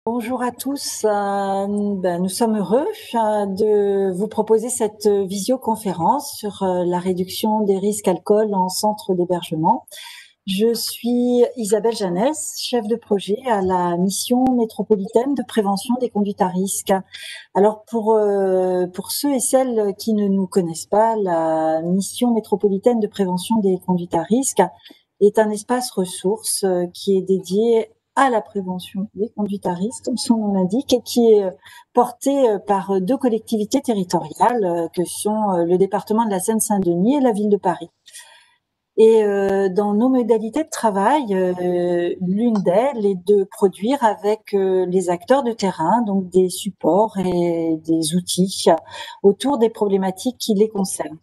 Bonjour à tous. Nous sommes heureux de vous proposer cette visioconférence sur la réduction des risques alcool en centre d'hébergement. Je suis Isabelle Janès, chef de projet à la mission métropolitaine de prévention des conduites à risque. Alors pour ceux et celles qui ne nous connaissent pas, la mission métropolitaine de prévention des conduites à risque est un espace ressource qui est dédié à la prévention des conduites à risque, comme son nom l'indique, et qui est porté par deux collectivités territoriales que sont le département de la Seine-Saint-Denis et la ville de Paris. Et dans nos modalités de travail, l'une d'elles est de produire avec les acteurs de terrain, donc des supports et des outils autour des problématiques qui les concernent.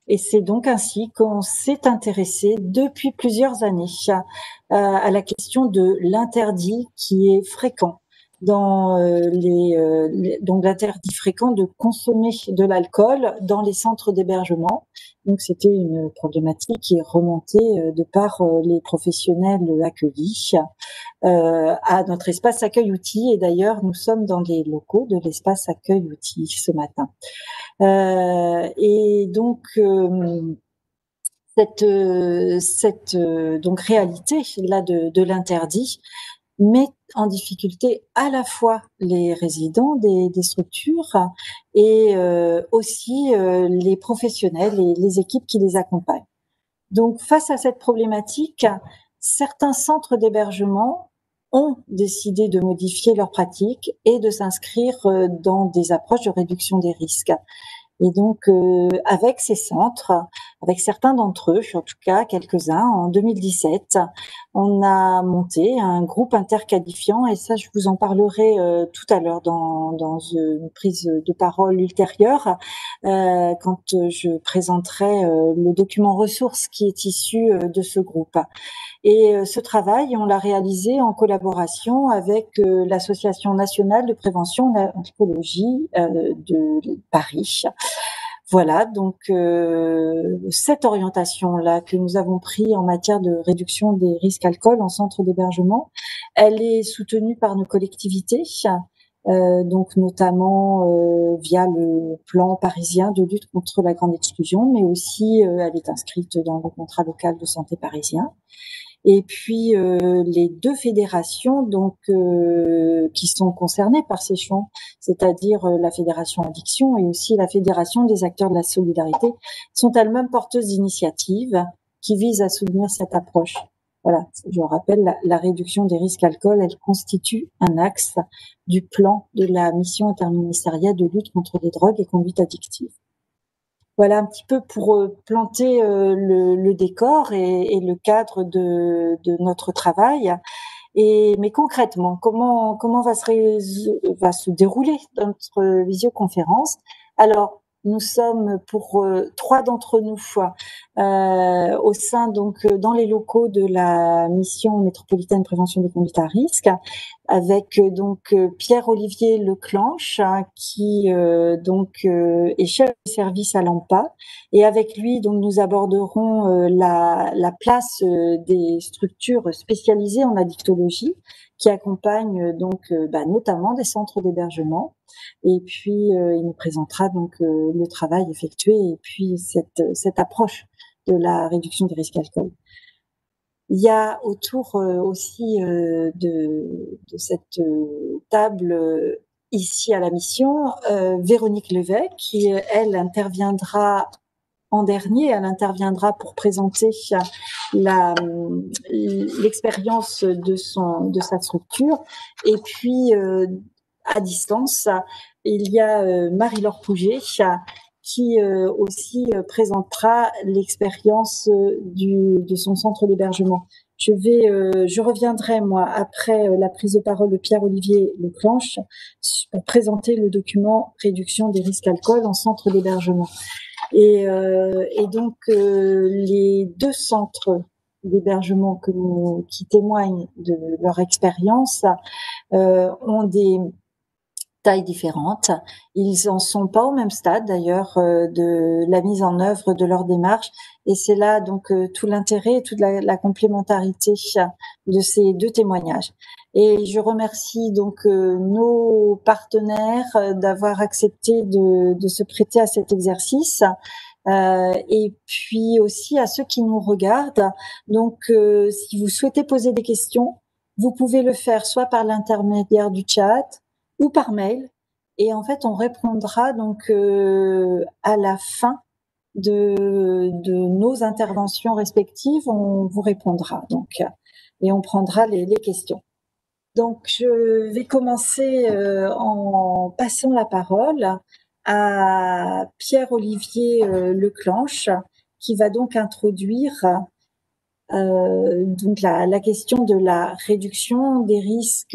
Et c'est donc ainsi qu'on s'est intéressé depuis plusieurs années à la question de l'interdit qui est fréquent dans donc l'interdit fréquent de consommer de l'alcool dans les centres d'hébergement. Donc c'était une problématique qui est remontée de par les professionnels accueillis à notre espace accueil-outils. Et d'ailleurs, nous sommes dans les locaux de l'espace accueil-outils ce matin. Et donc cette donc réalité là de l'interdit met en difficulté à la fois les résidents des structures et aussi les professionnels et les équipes qui les accompagnent. Donc face à cette problématique, certains centres d'hébergement ont décidé de modifier leurs pratiques et de s'inscrire dans des approches de réduction des risques. Et donc, avec ces centres, avec certains d'entre eux, en tout cas quelques-uns, en 2017, on a monté un groupe interqualifiant, et ça, je vous en parlerai tout à l'heure dans une prise de parole ultérieure, quand je présenterai le document ressources qui est issu de ce groupe. Et ce travail, on l'a réalisé en collaboration avec l'Association nationale de prévention de l'alcoolologie de Paris. Voilà, donc cette orientation-là que nous avons prise en matière de réduction des risques alcool en centre d'hébergement, elle est soutenue par nos collectivités, donc notamment via le plan parisien de lutte contre la grande exclusion, mais aussi elle est inscrite dans le contrat local de santé parisien. Et puis les deux fédérations donc qui sont concernées par ces champs, c'est-à-dire la fédération addiction et aussi la fédération des acteurs de la solidarité, sont elles-mêmes porteuses d'initiatives qui visent à soutenir cette approche. Voilà, je rappelle, la réduction des risques alcool, elle constitue un axe du plan de la mission interministérielle de lutte contre les drogues et conduites addictives. Voilà un petit peu pour planter le décor et le cadre de notre travail. Mais concrètement, comment va se dérouler notre visioconférence? Alors, nous sommes pour 3 d'entre nous au sein donc dans les locaux de la mission métropolitaine de prévention des conduites à risque, avec donc Pierre-Olivier Leclanche qui est chef de service à l'AMPA, et avec lui donc nous aborderons la place des structures spécialisées en addictologie qui accompagnent notamment des centres d'hébergement, et puis il nous présentera donc le travail effectué et puis cette approche de la réduction des risques alcool. Il y a autour aussi de cette table ici à la mission Véronique Lévesque qui, elle, interviendra en dernier. Elle interviendra pour présenter l'expérience de sa structure. Et puis, à distance, il y a Marie-Laure Pouget qui aussi présentera l'expérience de son centre d'hébergement. Je reviendrai moi après la prise de parole de Pierre-Olivier Leclanche pour présenter le document réduction des risques alcool en centre d'hébergement. Et donc les deux centres d'hébergement qui témoignent de leur expérience ont tailles différentes. Ils en sont pas au même stade d'ailleurs de la mise en œuvre de leur démarche, et c'est là donc tout l'intérêt et toute la complémentarité de ces 2 témoignages. Et je remercie donc nos partenaires d'avoir accepté de se prêter à cet exercice. Et puis aussi à ceux qui nous regardent. Donc, si vous souhaitez poser des questions, vous pouvez le faire soit par l'intermédiaire du chat ou par mail. Et en fait, on répondra donc à la fin de nos interventions respectives, on vous répondra donc, et on prendra les questions. Donc, je vais commencer en passant la parole à Pierre-Olivier Leclanche, qui va donc introduire donc la question de la réduction des risques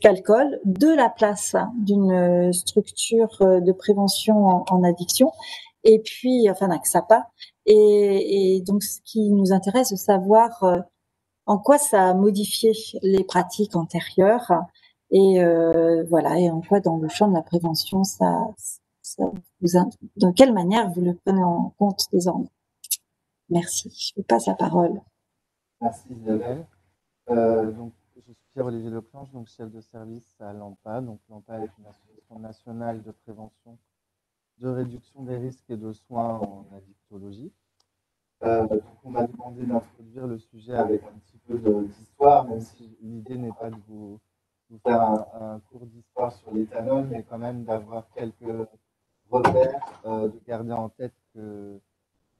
alcool, de la place d'une structure de prévention en addiction, et puis enfin d'AXAPA. Et donc, ce qui nous intéresse de savoir en quoi ça a modifié les pratiques antérieures, et voilà, et en quoi dans le champ de la prévention de quelle manière vous le prenez en compte désormais. Merci. Je vous passe la parole. Merci Isabelle. Donc, je suis Pierre-Olivier Leclanche, donc chef de service à l'AMPA. Donc, l'AMPA est une association nationale de prévention, de réduction des risques et de soins en addictologie. Donc, on m'a demandé d'introduire le sujet avec un petit peu d'histoire, même si l'idée n'est pas de vous faire un cours d'histoire sur l'éthanol, mais quand même d'avoir quelques repères, de garder en tête que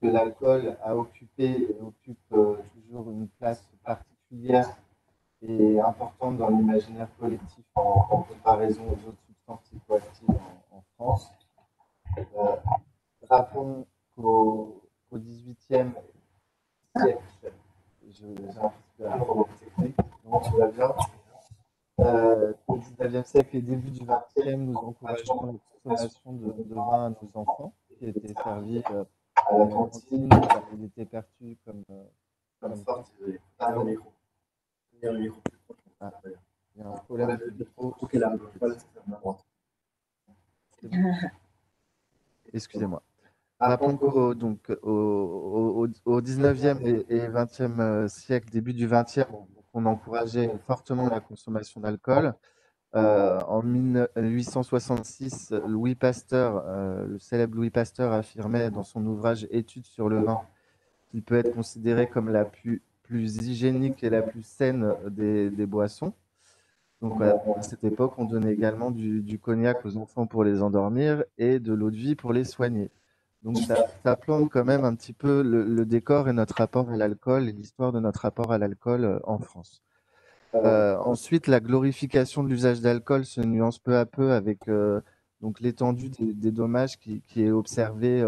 l'alcool a occupé et occupe toujours une place particulière et importante dans l'imaginaire collectif en comparaison aux autres substances psychoactives en France. Rappelons qu'au XVIIIe siècle, j'ai un peu la forme technique, donc tu vas bien. Au XIXe siècle et début du XXe, nous encourageons la consommation de vin à nos enfants, qui était servi à la cantine. Il était perçu comme fort. Ah, il y a un problème de micro. Excusez-moi. Rappelons qu'au donc, au 19e et 20e siècle, début du 20e, on encourageait fortement la consommation d'alcool. En 1866, Louis Pasteur, le célèbre Louis Pasteur, affirmait dans son ouvrage Études sur le vin qu'il peut être considéré comme la plus hygiénique et la plus saine des boissons. Donc à cette époque, on donnait également du cognac aux enfants pour les endormir et de l'eau de vie pour les soigner. Donc ça plombe quand même un petit peu le décor et notre rapport à l'alcool et l'histoire de notre rapport à l'alcool en France. Ensuite, la glorification de l'usage d'alcool se nuance peu à peu avec donc l'étendue des dommages qui est observée,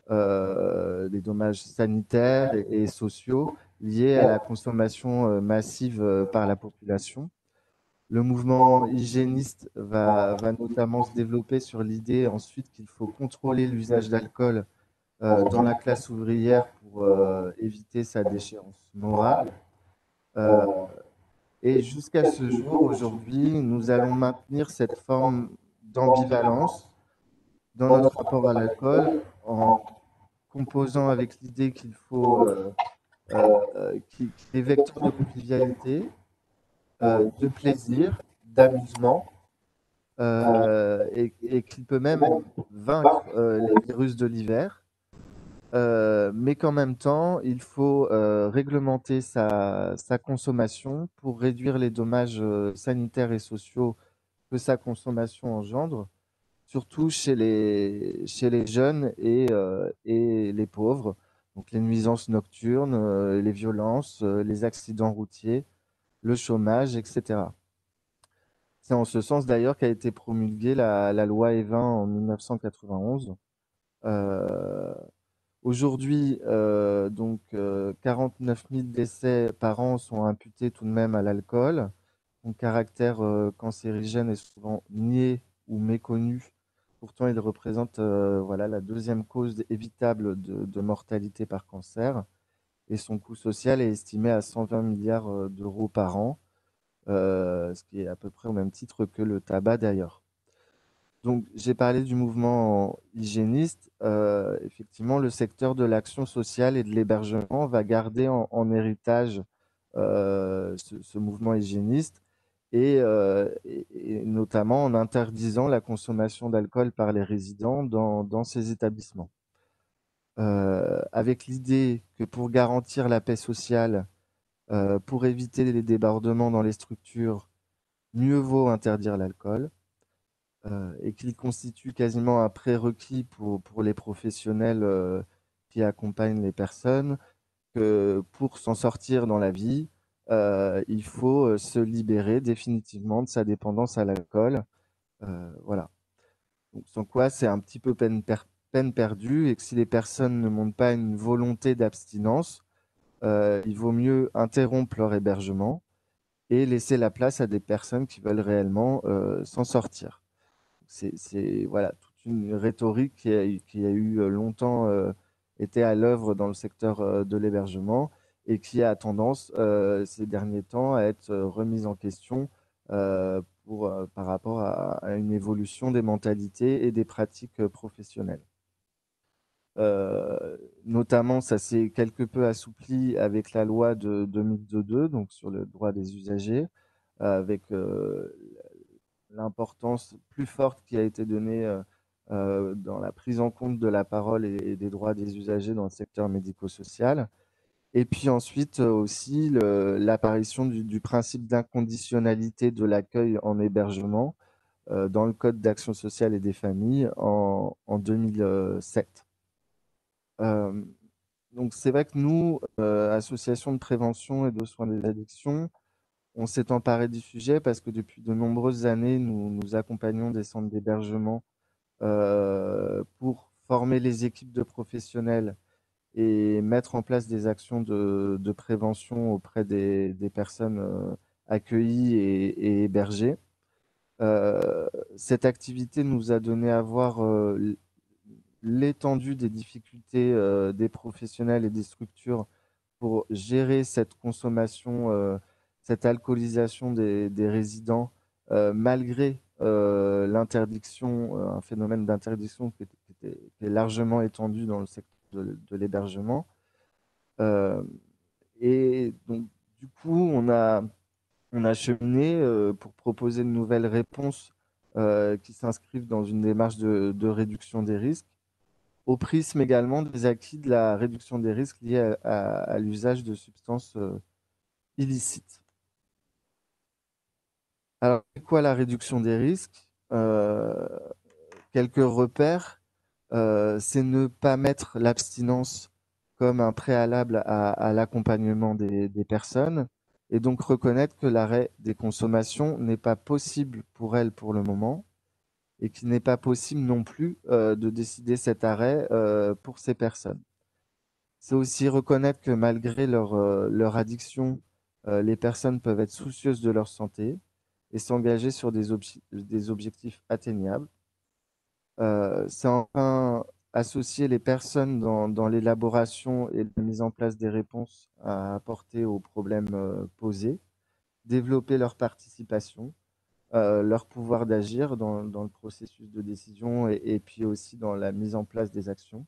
des dommages sanitaires et sociaux liés à la consommation massive par la population. Le mouvement hygiéniste va notamment se développer sur l'idée ensuite qu'il faut contrôler l'usage d'alcool dans la classe ouvrière pour éviter sa déchéance morale. Et jusqu'à ce jour, aujourd'hui, nous allons maintenir cette forme d'ambivalence dans notre rapport à l'alcool en composant avec l'idée qu'il faut qu'il est vecteur de convivialité, de plaisir, d'amusement, et qu'il peut même vaincre les virus de l'hiver, mais qu'en même temps, il faut réglementer sa consommation pour réduire les dommages sanitaires et sociaux que sa consommation engendre, surtout chez les jeunes et les pauvres. Donc les nuisances nocturnes, les violences, les accidents routiers, le chômage, etc. C'est en ce sens d'ailleurs qu'a été promulguée la loi Evin en 1991. Euh, Aujourd'hui, donc 49 000 décès par an sont imputés tout de même à l'alcool. Son caractère cancérigène est souvent nié ou méconnu. Pourtant, il représente voilà, la deuxième cause évitable de mortalité par cancer. Et son coût social est estimé à 120 milliards d'euros par an. ce qui est à peu près au même titre que le tabac d'ailleurs. Donc, j'ai parlé du mouvement hygiéniste. Effectivement, le secteur de l'action sociale et de l'hébergement va garder en héritage ce mouvement hygiéniste et notamment en interdisant la consommation d'alcool par les résidents dans ces établissements. Avec l'idée que pour garantir la paix sociale, pour éviter les débordements dans les structures, mieux vaut interdire l'alcool. Et qu'il constitue quasiment un prérequis pour les professionnels qui accompagnent les personnes, que pour s'en sortir dans la vie, il faut se libérer définitivement de sa dépendance à l'alcool. Voilà. Donc, sans quoi, c'est un petit peu peine perdue et que si les personnes ne montrent pas une volonté d'abstinence, il vaut mieux interrompre leur hébergement et laisser la place à des personnes qui veulent réellement s'en sortir. C'est voilà, toute une rhétorique qui a eu longtemps été à l'œuvre dans le secteur de l'hébergement et qui a tendance ces derniers temps à être remise en question par rapport à une évolution des mentalités et des pratiques professionnelles. Notamment, ça s'est quelque peu assoupli avec la loi de 2002, donc sur le droit des usagers, avec l'importance plus forte qui a été donnée dans la prise en compte de la parole et des droits des usagers dans le secteur médico-social. Et puis ensuite aussi l'apparition du principe d'inconditionnalité de l'accueil en hébergement dans le Code d'action sociale et des familles en 2007. Euh, donc c'est vrai que nous, association de prévention et de soins des addictions, on s'est emparé du sujet parce que depuis de nombreuses années, nous accompagnons des centres d'hébergement pour former les équipes de professionnels et mettre en place des actions de prévention auprès des personnes accueillies et hébergées. Euh, Cette activité nous a donné à voir l'étendue des difficultés des professionnels et des structures pour gérer cette consommation, cette alcoolisation des résidents, malgré l'interdiction, un phénomène d'interdiction qui est largement étendu dans le secteur de l'hébergement. Euh, et donc, du coup, on a cheminé pour proposer de nouvelles réponses qui s'inscrivent dans une démarche de réduction des risques au prisme également des acquis de la réduction des risques liés à l'usage de substances illicites. Alors, c'est quoi la réduction des risques? Quelques repères, c'est ne pas mettre l'abstinence comme un préalable à l'accompagnement des personnes et donc reconnaître que l'arrêt des consommations n'est pas possible pour elles pour le moment et qu'il n'est pas possible non plus de décider cet arrêt pour ces personnes. C'est aussi reconnaître que malgré leur addiction, les personnes peuvent être soucieuses de leur santé et s'engager sur des objectifs atteignables. C'est enfin associer les personnes dans l'élaboration et la mise en place des réponses à apporter aux problèmes posés, développer leur participation, leur pouvoir d'agir dans le processus de décision et puis aussi dans la mise en place des actions.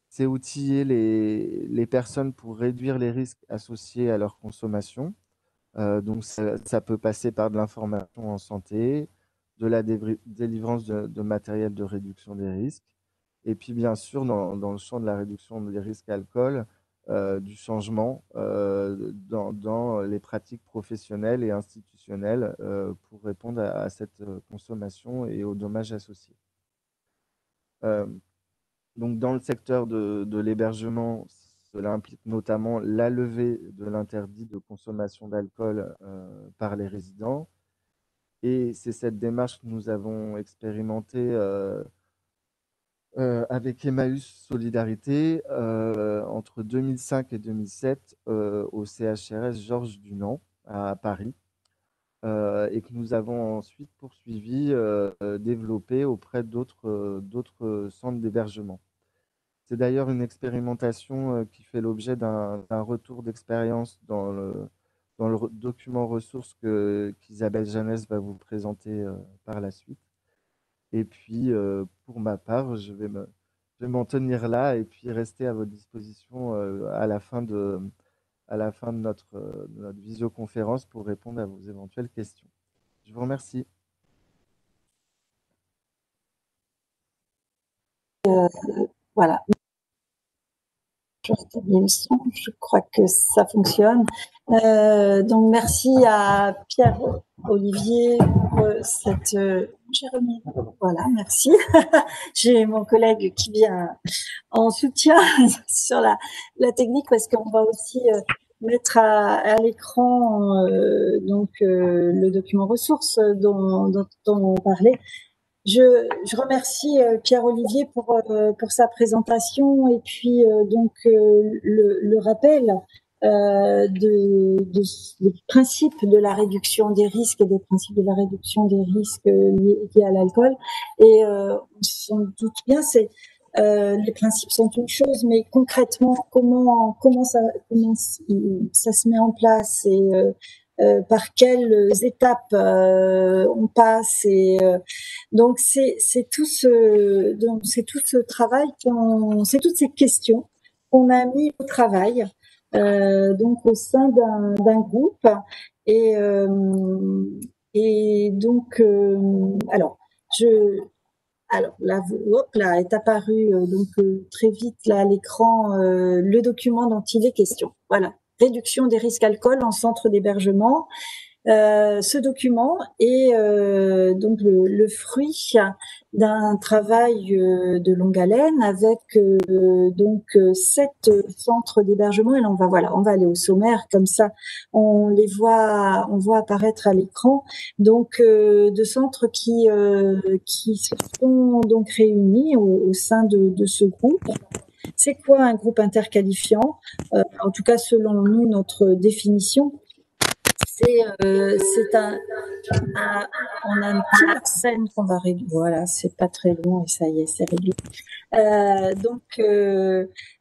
C'est outiller les personnes pour réduire les risques associés à leur consommation. Donc, ça peut passer par de l'information en santé, de la délivrance de matériel de réduction des risques, et puis bien sûr, dans le champ de la réduction des risques alcool, du changement dans les pratiques professionnelles et institutionnelles pour répondre à cette consommation et aux dommages associés. Euh, Donc, dans le secteur de l'hébergement, cela implique notamment la levée de l'interdit de consommation d'alcool par les résidents. Et c'est cette démarche que nous avons expérimentée avec Emmaüs Solidarité entre 2005 et 2007 au CHRS Georges Dunant à Paris. Et que nous avons ensuite poursuivi, développé auprès d'autres centres d'hébergement. C'est d'ailleurs une expérimentation qui fait l'objet d'un retour d'expérience dans le document ressources qu'Isabelle Janès va vous présenter par la suite. Et puis, pour ma part, je vais m'en tenir là et puis rester à votre disposition à la fin de notre visioconférence pour répondre à vos éventuelles questions. Je vous remercie. Voilà. Je crois que ça fonctionne. Donc merci à Pierre-Olivier pour cette Jérémy. Voilà, merci. J'ai mon collègue qui vient en soutien sur la technique parce qu'on va aussi mettre à l'écran donc le document ressources dont on parlait. Je remercie Pierre-Olivier pour sa présentation et puis donc le rappel des principes de la réduction des risques et des principes de la réduction des risques liés à l'alcool. Et on doute bien, les principes sont une chose, mais concrètement, comment ça se met en place et par quelles étapes on passe et donc c'est tout ce travail c'est toutes ces questions qu'on a mis au travail donc au sein d'un groupe et donc alors là, hop là est apparu donc très vite là à l'écran le document dont il est question. Voilà, réduction des risques alcool en centre d'hébergement. Ce document est donc le fruit d'un travail de longue haleine avec donc 7 centres d'hébergement. Et là, on va aller au sommaire comme ça, on voit apparaître à l'écran. Donc de centres qui se sont donc réunis au sein de ce groupe. C'est quoi un groupe interqualifiant? En tout cas, selon nous, notre définition. On a une petite scène qu'on va régler. Voilà, c'est pas très long et ça y est, c'est réglé. Donc,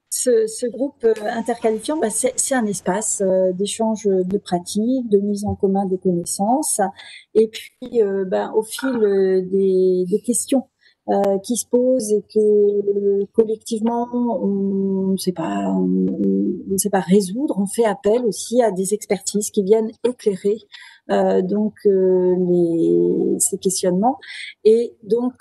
ce groupe interqualifiant, c'est un espace d'échange de pratiques, de mise en commun des connaissances, et puis au fil des questions qui se posent et que collectivement on ne sait pas résoudre, on fait appel aussi à des expertises qui viennent éclairer ces questionnements. Et donc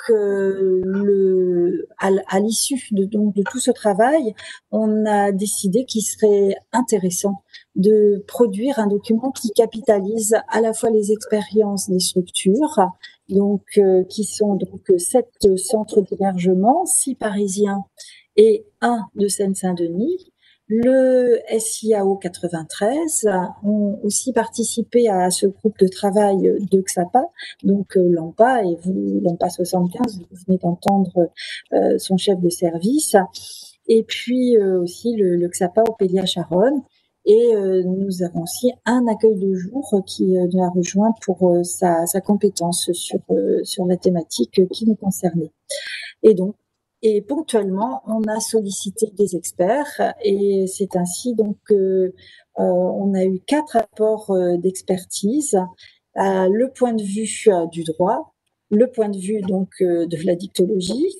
à l'issue de tout ce travail, on a décidé qu'il serait intéressant de produire un document qui capitalise à la fois les expériences des structures, donc qui sont donc 7 centres d'hébergement, 6 parisiens et 1 de Seine-Saint-Denis. Le SIAO 93 ont aussi participé à ce groupe de travail de XAPA, donc l'AMPA et l'AMPA 75, vous venez d'entendre son chef de service, et puis aussi le XAPA Opélia-Charonne. Et nous avons aussi un accueil de jour qui nous a rejoint pour sa compétence sur la thématique qui nous concernait. Et ponctuellement, on a sollicité des experts et c'est ainsi donc on a eu 4 rapports d'expertise, le point de vue du droit, le point de vue donc de la dictologie,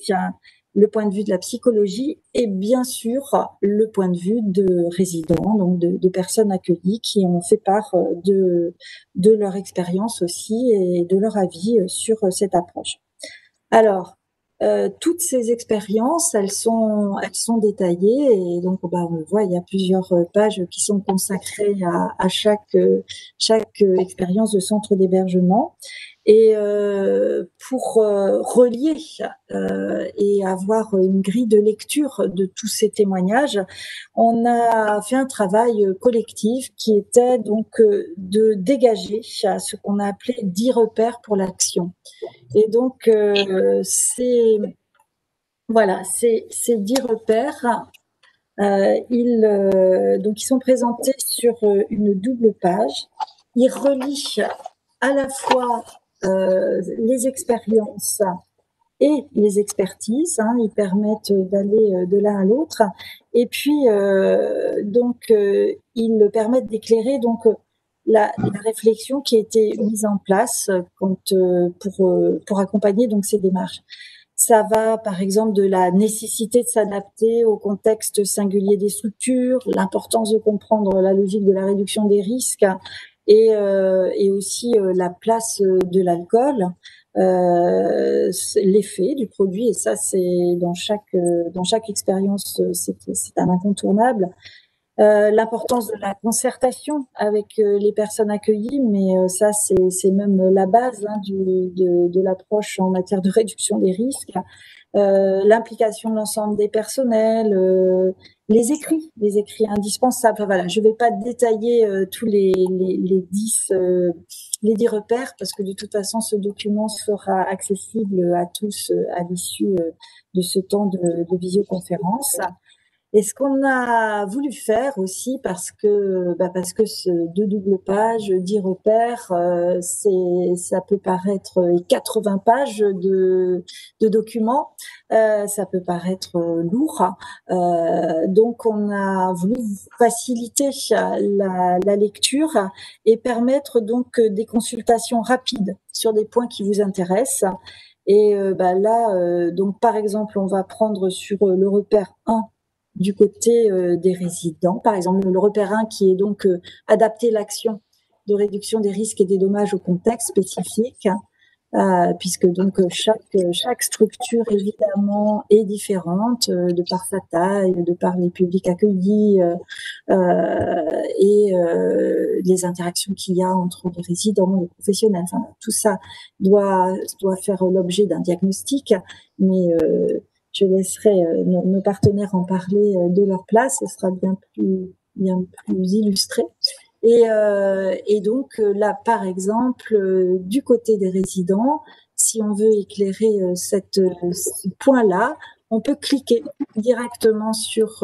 le point de vue de la psychologie et bien sûr le point de vue de résidents, donc de personnes accueillies qui ont fait part de leur expérience aussi et de leur avis sur cette approche. Alors, toutes ces expériences, elles sont détaillées et donc on le voit, il y a plusieurs pages qui sont consacrées à chaque expérience de centre d'hébergement. Et pour relier et avoir une grille de lecture de tous ces témoignages, on a fait un travail collectif qui était donc de dégager ce qu'on a appelé 10 repères pour l'action. Et donc ces 10 repères, ils sont présentés sur une double page. Ils relient à la fois les expériences et les expertises, ils permettent d'aller de l'un à l'autre. Et puis ils permettent d'éclairer donc la réflexion qui a été mise en place pour accompagner donc ces démarches. Ça va, par exemple, de la nécessité de s'adapter au contexte singulier des structures, l'importance de comprendre la logique de la réduction des risques et aussi la place de l'alcool, l'effet du produit, et ça, c'est dans chaque expérience, c'est un incontournable. L'importance de la concertation avec les personnes accueillies, mais ça, c'est même la base de l'approche en matière de réduction des risques. L'implication de l'ensemble des personnels, les écrits indispensables. Enfin, voilà, je ne vais pas détailler tous les 10 repères, parce que de toute façon, ce document sera accessible à tous à l'issue de ce temps de visioconférence. Et ce qu'on a voulu faire aussi, parce que ce 2 doubles pages, 10 repères, ça peut paraître, 80 pages de documents, ça peut paraître lourd. Donc on a voulu faciliter la lecture et permettre donc des consultations rapides sur des points qui vous intéressent. Et là, donc par exemple, on va prendre sur le repère 1 du côté des résidents. Par exemple, le repère 1 qui est donc adapter l'action de réduction des risques et des dommages au contexte spécifique, puisque donc chaque structure évidemment est différente de par sa taille, de par les publics accueillis et les interactions qu'il y a entre les résidents, les professionnels. Enfin, tout ça doit faire l'objet d'un diagnostic, mais je laisserai nos partenaires en parler de leur place, ce sera bien plus illustré. Et donc là, par exemple, du côté des résidents, si on veut éclairer ce point-là, on peut cliquer directement sur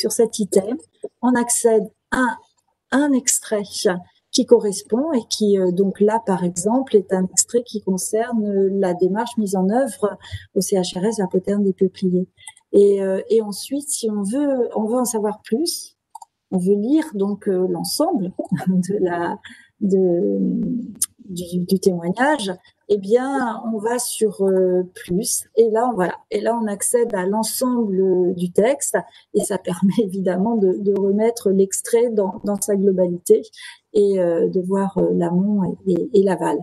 cet item. On accède à un extrait qui correspond et qui, donc là, par exemple, est un extrait qui concerne la démarche mise en œuvre au CHRS La Poterne des Peupliers. Et ensuite, si on veut en savoir plus, on veut lire donc l'ensemble du témoignage, eh bien, on va sur plus, et là, on accède à l'ensemble du texte, et ça permet évidemment de remettre l'extrait dans sa globalité et de voir l'amont et l'aval.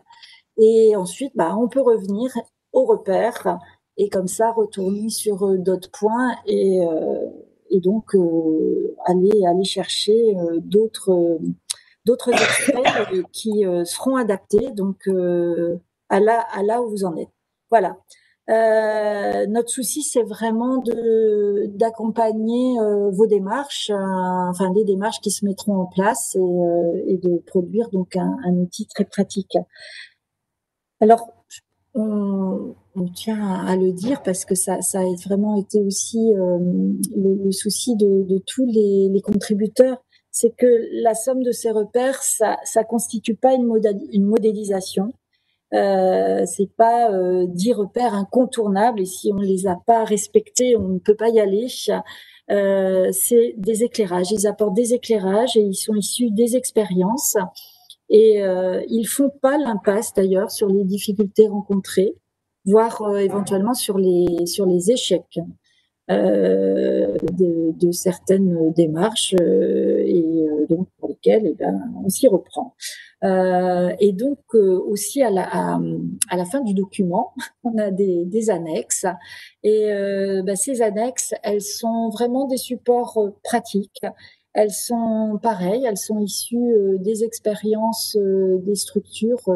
Et ensuite, on peut revenir aux repères et comme ça retourner sur d'autres points et donc aller chercher d'autres extraits qui seront adaptés donc à là où vous en êtes. Voilà. Notre souci, c'est vraiment d'accompagner vos démarches, enfin des démarches qui se mettront en place et de produire donc un outil très pratique. Alors, on tient à le dire parce que ça a vraiment été aussi le souci de tous les contributeurs, c'est que la somme de ces repères, ça constitue pas une modélisation. C'est pas 10 repères incontournables et si on les a pas respectés, on ne peut pas y aller. C'est des éclairages. Ils apportent des éclairages et ils sont issus des expériences. Et ils font pas l'impasse d'ailleurs sur les difficultés rencontrées, voire éventuellement sur les échecs de certaines démarches et donc pour lesquelles on s'y reprend. Et donc aussi à la fin du document, on a des annexes et ces annexes, elles sont vraiment des supports pratiques. Elles sont pareilles, elles sont issues des expériences des structures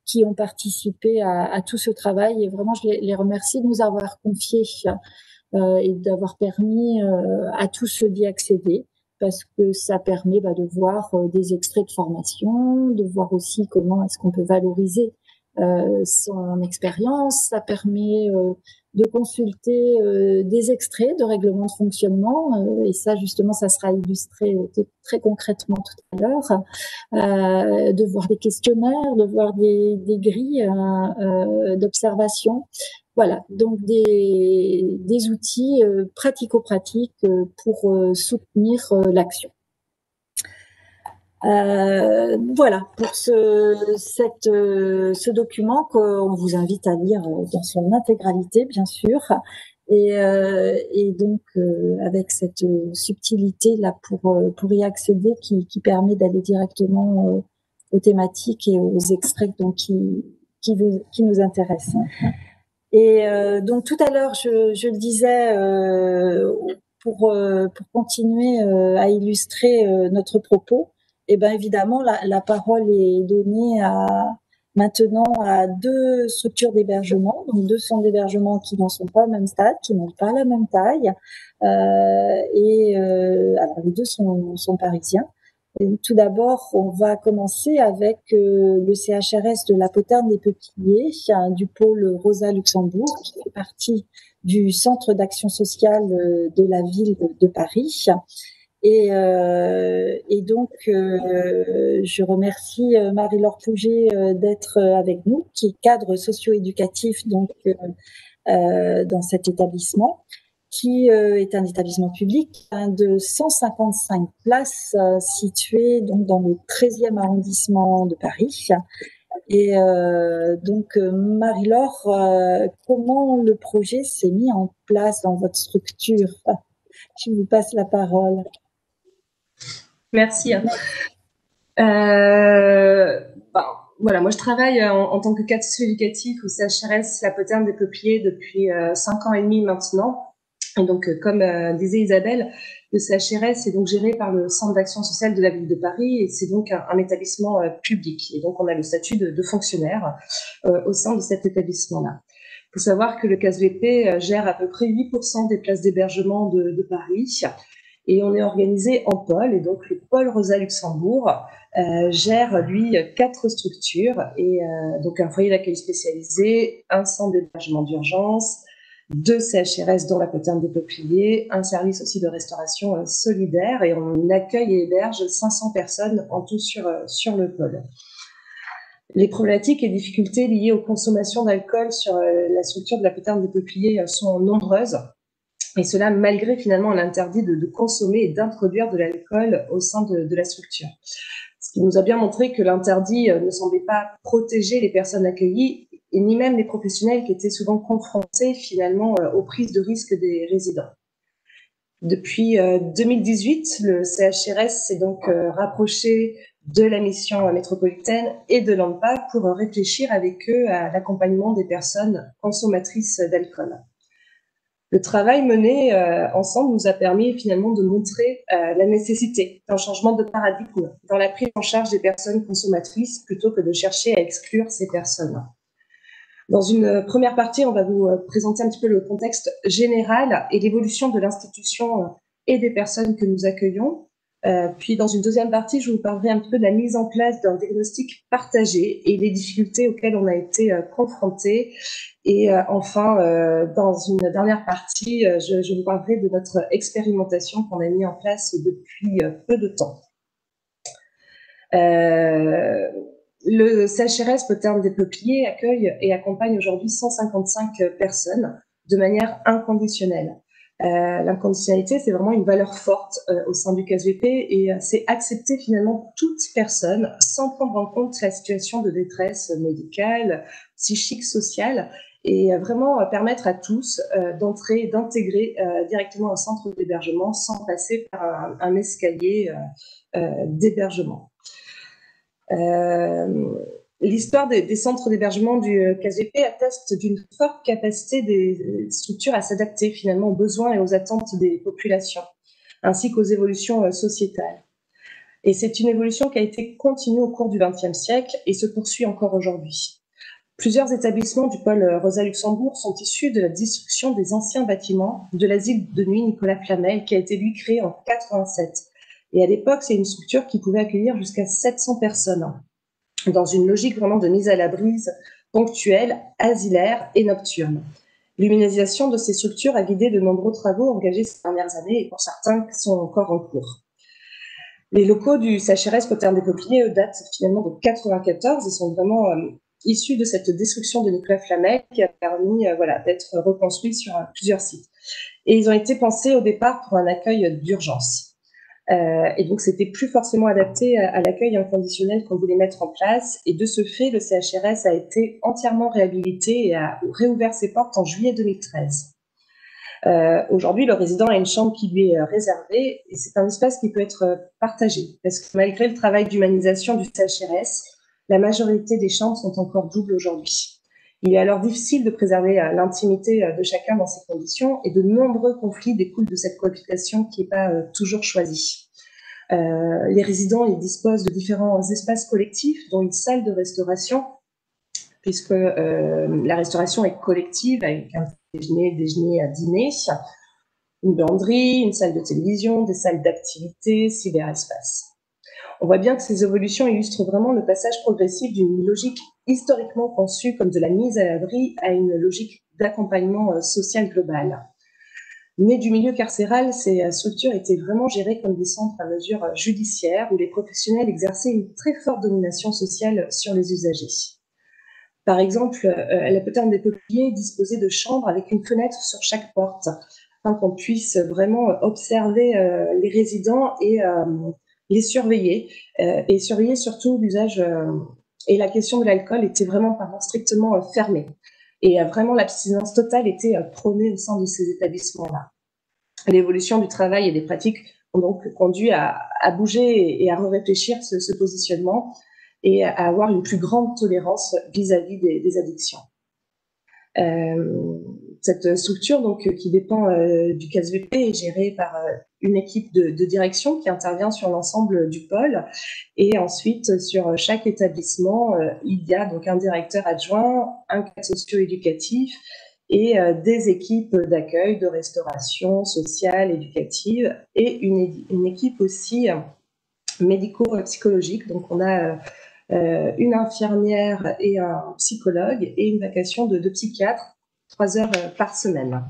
qui ont participé à tout ce travail et vraiment je les remercie de nous avoir confié et d'avoir permis à tous d'y accéder parce que ça permet de voir des extraits de formation, de voir aussi comment est-ce qu'on peut valoriser son expérience. Ça permet de consulter des extraits de règlements de fonctionnement et ça justement ça sera illustré très concrètement tout à l'heure, de voir des questionnaires, de voir des grilles d'observation. Voilà, donc des outils pratico-pratiques pour soutenir l'action. Voilà pour ce document qu'on vous invite à lire dans son intégralité, bien sûr, et donc avec cette subtilité là pour y accéder qui permet d'aller directement aux thématiques et aux extraits donc qui nous intéressent. Et donc tout à l'heure, je le disais, pour continuer à illustrer notre propos, et ben évidemment la parole est donnée maintenant à deux structures d'hébergement, donc deux centres d'hébergement qui n'en sont pas au même stade, qui n'ont pas la même taille, alors les deux sont parisiens. Et tout d'abord, on va commencer avec le CHRS de la Poterne des Peupliers, du pôle Rosa Luxembourg, qui fait partie du centre d'action sociale de la ville de Paris. Et donc, je remercie Marie-Laure Pouget d'être avec nous, qui est cadre socio-éducatif donc dans cet établissement, qui est un établissement public de 155 places situé donc dans le 13e arrondissement de Paris. Et donc Marie-Laure, comment le projet s'est mis en place dans votre structure? Je vous passe la parole. Merci. Voilà, moi je travaille en tant que cadre socio-éducatif au CHRS La Poterne des Peupliers depuis 5 ans et demi maintenant. Et donc, comme disait Isabelle, le CHRS est donc géré par le Centre d'action sociale de la ville de Paris et c'est donc un établissement public. Et donc, on a le statut de fonctionnaire au sein de cet établissement-là. Il faut savoir que le CASVP gère à peu près 8% des places d'hébergement de Paris. Et on est organisé en pôle, et donc le pôle Rosa Luxembourg gère, lui, 4 structures, et donc un foyer d'accueil spécialisé, un centre d'hébergement d'urgence, 2 CHRS dont la Poterne des Peupliers, un service aussi de restauration solidaire, et on accueille et héberge 500 personnes en tout sur le pôle. Les problématiques et difficultés liées aux consommations d'alcool sur la structure de la Poterne des Peupliers sont nombreuses. Et cela malgré finalement l'interdit de consommer et d'introduire de l'alcool au sein de la structure. Ce qui nous a bien montré que l'interdit ne semblait pas protéger les personnes accueillies et ni même les professionnels qui étaient souvent confrontés finalement aux prises de risque des résidents. Depuis 2018, le CHRS s'est donc rapproché de la mission métropolitaine et de l'ANPA pour réfléchir avec eux à l'accompagnement des personnes consommatrices d'alcool. Le travail mené ensemble nous a permis finalement de montrer la nécessité d'un changement de paradigme dans la prise en charge des personnes consommatrices plutôt que de chercher à exclure ces personnes. Dans une première partie, on va vous présenter un petit peu le contexte général et l'évolution de l'institution et des personnes que nous accueillons. Puis dans une deuxième partie, je vous parlerai un petit peu de la mise en place d'un diagnostic partagé et les difficultés auxquelles on a été confrontés. Et enfin, dans une dernière partie, je vous parlerai de notre expérimentation qu'on a mis en place depuis peu de temps. Le CHRS Poterne des Peupliers accueille et accompagne aujourd'hui 155 personnes de manière inconditionnelle. L'inconditionnalité, c'est vraiment une valeur forte au sein du CASVP et c'est accepter finalement toute personne sans prendre en compte la situation de détresse médicale, psychique, sociale et vraiment permettre à tous d'entrer, d'intégrer directement un centre d'hébergement sans passer par un escalier d'hébergement. L'histoire des centres d'hébergement du CASVP atteste d'une forte capacité des structures à s'adapter finalement aux besoins et aux attentes des populations, ainsi qu'aux évolutions sociétales. Et c'est une évolution qui a été continue au cours du XXe siècle et se poursuit encore aujourd'hui. Plusieurs établissements du pôle Rosa Luxembourg sont issus de la destruction des anciens bâtiments de l'asile de nuit Nicolas Flamel, qui a été lui créé en 1987. Et à l'époque, c'est une structure qui pouvait accueillir jusqu'à 700 personnes, dans une logique vraiment de mise à l'abri ponctuelle, asilaire et nocturne. L'humanisation de ces structures a guidé de nombreux travaux engagés ces dernières années et pour certains qui sont encore en cours. Les locaux du CHRS Poterne des Peupliers datent finalement de 1994 et sont vraiment issus de cette destruction de Nicolas Flamel qui a permis d'être reconstruits sur plusieurs sites. Et ils ont été pensés au départ pour un accueil d'urgence. Et donc, c'était plus forcément adapté à l'accueil inconditionnel qu'on voulait mettre en place. Et de ce fait, le CHRS a été entièrement réhabilité et a réouvert ses portes en juillet 2013. Aujourd'hui, le résident a une chambre qui lui est réservée et c'est un espace qui peut être partagé parce que malgré le travail d'humanisation du CHRS, la majorité des chambres sont encore doubles aujourd'hui. Il est alors difficile de préserver l'intimité de chacun dans ces conditions et de nombreux conflits découlent de cette cohabitation qui n'est pas toujours choisie. Les résidents ils disposent de différents espaces collectifs, dont une salle de restauration, puisque la restauration est collective avec un déjeuner à dîner, une buanderie, une salle de télévision, des salles d'activité, cyberespace. On voit bien que ces évolutions illustrent vraiment le passage progressif d'une logique historiquement conçue comme de la mise à l'abri à une logique d'accompagnement social global. Nées du milieu carcéral, ces structures étaient vraiment gérées comme des centres à mesure judiciaire où les professionnels exerçaient une très forte domination sociale sur les usagers. Par exemple, la poterne des Peupliers disposait de chambres avec une fenêtre sur chaque porte, afin qu'on puisse vraiment observer les résidents et les surveiller, et surveiller surtout l'usage et la question de l'alcool était vraiment strictement fermée. Et vraiment, l'abstinence totale était prônée au sein de ces établissements-là. L'évolution du travail et des pratiques ont donc conduit à bouger et à réfléchir ce positionnement et à avoir une plus grande tolérance vis-à-vis des addictions. Cette structure donc, qui dépend du CASVP est gérée par une équipe de direction qui intervient sur l'ensemble du pôle et ensuite sur chaque établissement il y a donc un directeur adjoint, un cadre socio-éducatif et des équipes d'accueil, de restauration sociale, éducative et une équipe aussi médico-psychologique. Donc on a une infirmière et un psychologue et une vacation de psychiatre, 3 heures par semaine.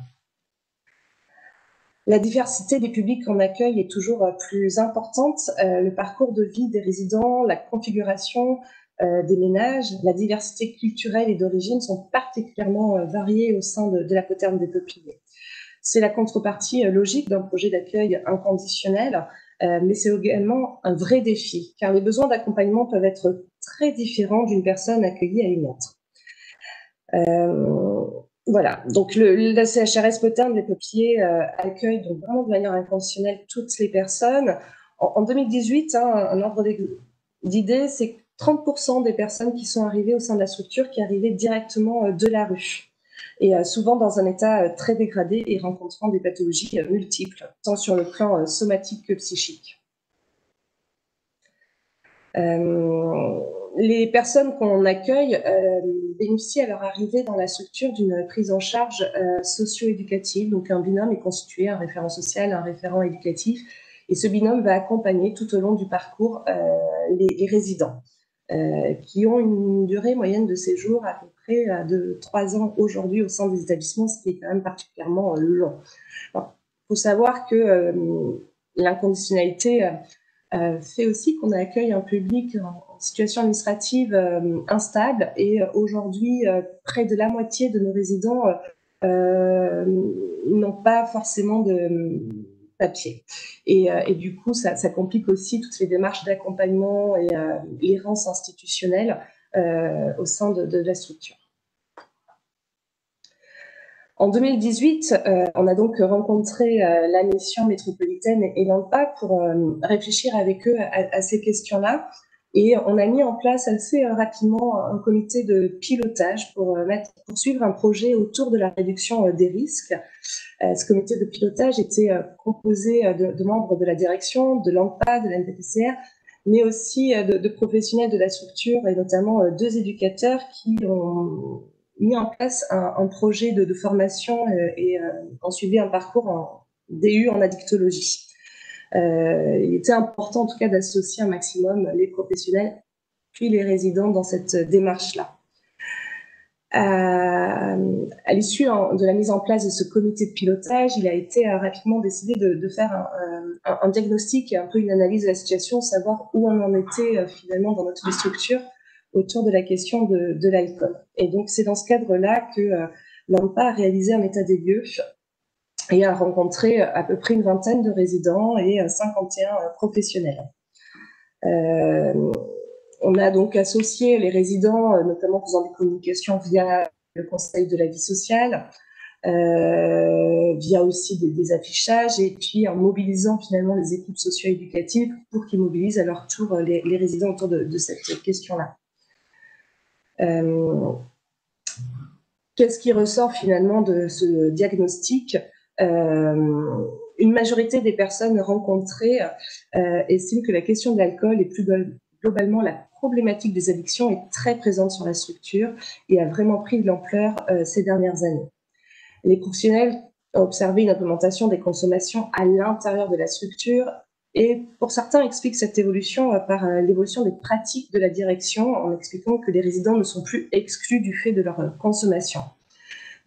La diversité des publics qu'on accueille est toujours plus importante. Le parcours de vie des résidents, la configuration des ménages, la diversité culturelle et d'origine sont particulièrement variées au sein de la poterne des Peupliers. C'est la contrepartie logique d'un projet d'accueil inconditionnel, mais c'est également un vrai défi, car les besoins d'accompagnement peuvent être très différents d'une personne accueillie à une autre. Voilà, donc la CHRS Poterne des Peupliers accueille donc vraiment de manière inconditionnelle toutes les personnes. En 2018, un ordre d'idée, c'est 30% des personnes qui sont arrivées au sein de la structure qui arrivaient directement de la rue. Et souvent dans un état très dégradé et rencontrant des pathologies multiples, tant sur le plan somatique que psychique. Les personnes qu'on accueille bénéficient à leur arrivée dans la structure d'une prise en charge socio-éducative. Donc un binôme est constitué, un référent social, un référent éducatif, et ce binôme va accompagner tout au long du parcours les résidents, qui ont une durée moyenne de séjour à peu près de 3 ans aujourd'hui au sein des établissements, ce qui est quand même particulièrement long. Il faut savoir que l'inconditionnalité fait aussi qu'on accueille un public en situation administrative instable et aujourd'hui, près de la moitié de nos résidents n'ont pas forcément de papier. Et du coup, ça complique aussi toutes les démarches d'accompagnement et l'errance institutionnelle au sein de la structure. En 2018, on a donc rencontré la mission métropolitaine et l'ANPA pour réfléchir avec eux à ces questions-là. Et on a mis en place assez rapidement un comité de pilotage pour suivre un projet autour de la réduction des risques. Ce comité de pilotage était composé de membres de la direction, de l'ANPA, de la NPTCR, mais aussi de professionnels de la structure et notamment 2 éducateurs qui ont mis en place un projet de formation et ont suivi un parcours en DU en addictologie. Il était important en tout cas d'associer un maximum les professionnels puis les résidents dans cette démarche-là. À l'issue de la mise en place de ce comité de pilotage, il a été rapidement décidé de faire un diagnostic et un peu une analyse de la situation, savoir où on en était finalement dans notre structure autour de la question de l'alcool. Et donc c'est dans ce cadre-là que l'ANPA a réalisé un état des lieux et a rencontré à peu près une vingtaine de résidents et 51 professionnels. On a donc associé les résidents, notamment en faisant des communications via le Conseil de la vie sociale, via aussi des affichages, et puis en mobilisant finalement les équipes socio-éducatives pour qu'ils mobilisent à leur tour les résidents autour de cette question-là. Qu'est-ce qui ressort finalement de ce diagnostic? Une majorité des personnes rencontrées estiment que la question de l'alcool et plus globalement la problématique des addictions est très présente sur la structure et a vraiment pris de l'ampleur ces dernières années. Les professionnels ont observé une augmentation des consommations à l'intérieur de la structure et pour certains expliquent cette évolution par l'évolution des pratiques de la direction en expliquant que les résidents ne sont plus exclus du fait de leur consommation.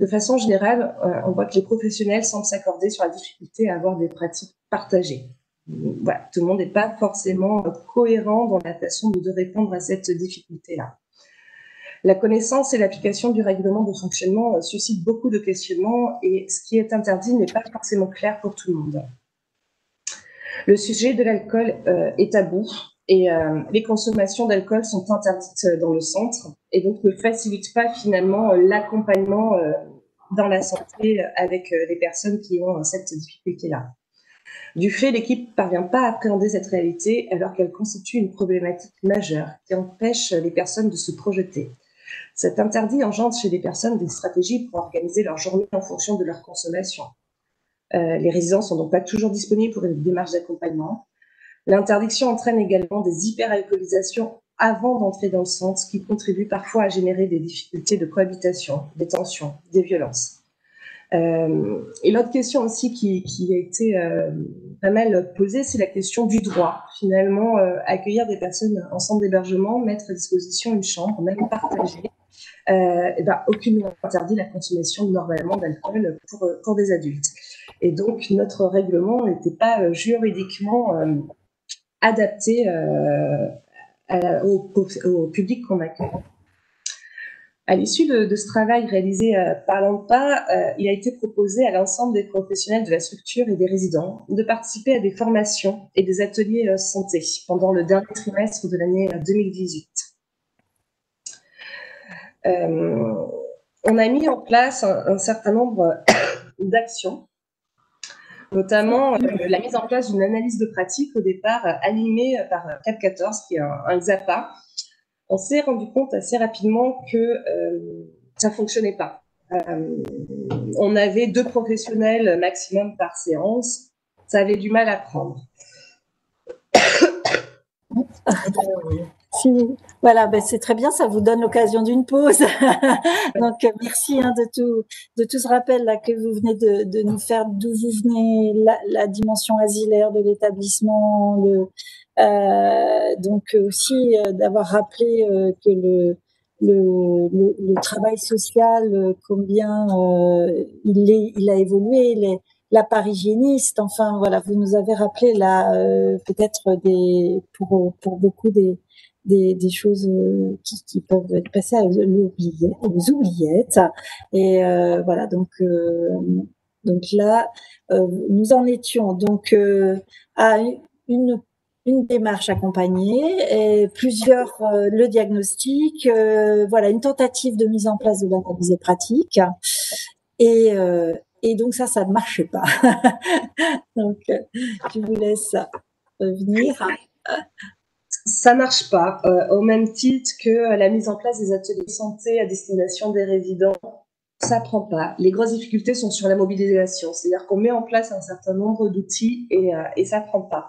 De façon générale, on voit que les professionnels semblent s'accorder sur la difficulté à avoir des pratiques partagées. Voilà, tout le monde n'est pas forcément cohérent dans la façon de répondre à cette difficulté-là. La connaissance et l'application du règlement de fonctionnement suscitent beaucoup de questionnements et ce qui est interdit n'est pas forcément clair pour tout le monde. Le sujet de l'alcool est tabou et les consommations d'alcool sont interdites dans le centre et donc ne facilitent pas finalement l'accompagnement dans la santé avec les personnes qui ont cette difficulté-là. Du fait, l'équipe ne parvient pas à appréhender cette réalité alors qu'elle constitue une problématique majeure qui empêche les personnes de se projeter. Cet interdit engendre chez les personnes des stratégies pour organiser leur journée en fonction de leur consommation. Les résidents ne sont donc pas toujours disponibles pour une démarche d'accompagnement. L'interdiction entraîne également des hyperalcoolisations avant d'entrer dans le centre, ce qui contribue parfois à générer des difficultés de cohabitation, des tensions, des violences. Et l'autre question aussi qui a été pas mal posée, c'est la question du droit. Finalement, accueillir des personnes en centre d'hébergement, mettre à disposition une chambre, même partagée, aucune loi interdit la consommation normalement d'alcool pour des adultes. Et donc, notre règlement n'était pas juridiquement adapté au public qu'on accueille. À l'issue de ce travail réalisé par l'ANPA, il a été proposé à l'ensemble des professionnels de la structure et des résidents de participer à des formations et des ateliers santé pendant le dernier trimestre de l'année 2018. On a mis en place un certain nombre d'actions, notamment la mise en place d'une analyse de pratique au départ animée par CAP 14, qui est un XAPA. On s'est rendu compte assez rapidement que ça ne fonctionnait pas. On avait 2 professionnels maximum par séance. Ça avait du mal à prendre. Voilà, c'est très bien, ça vous donne l'occasion d'une pause. Donc, merci de tout ce rappel là que vous venez de nous faire, d'où vous venez, la dimension asilaire de l'établissement, donc aussi d'avoir rappelé que le travail social, combien il a évolué, la part hygiéniste, enfin voilà, vous nous avez rappelé là peut-être pour beaucoup des choses qui peuvent être passées aux oubliettes. Et voilà, donc là, nous en étions donc à une démarche accompagnée, et plusieurs, le diagnostic, voilà, une tentative de mise en place de l'analyse pratique, et donc ça ne marchait pas. Donc, je vous laisse venir. Ça ne marche pas, au même titre que la mise en place des ateliers de santé à destination des résidents, ça ne prend pas. Les grosses difficultés sont sur la mobilisation, c'est-à-dire qu'on met en place un certain nombre d'outils et ça ne prend pas.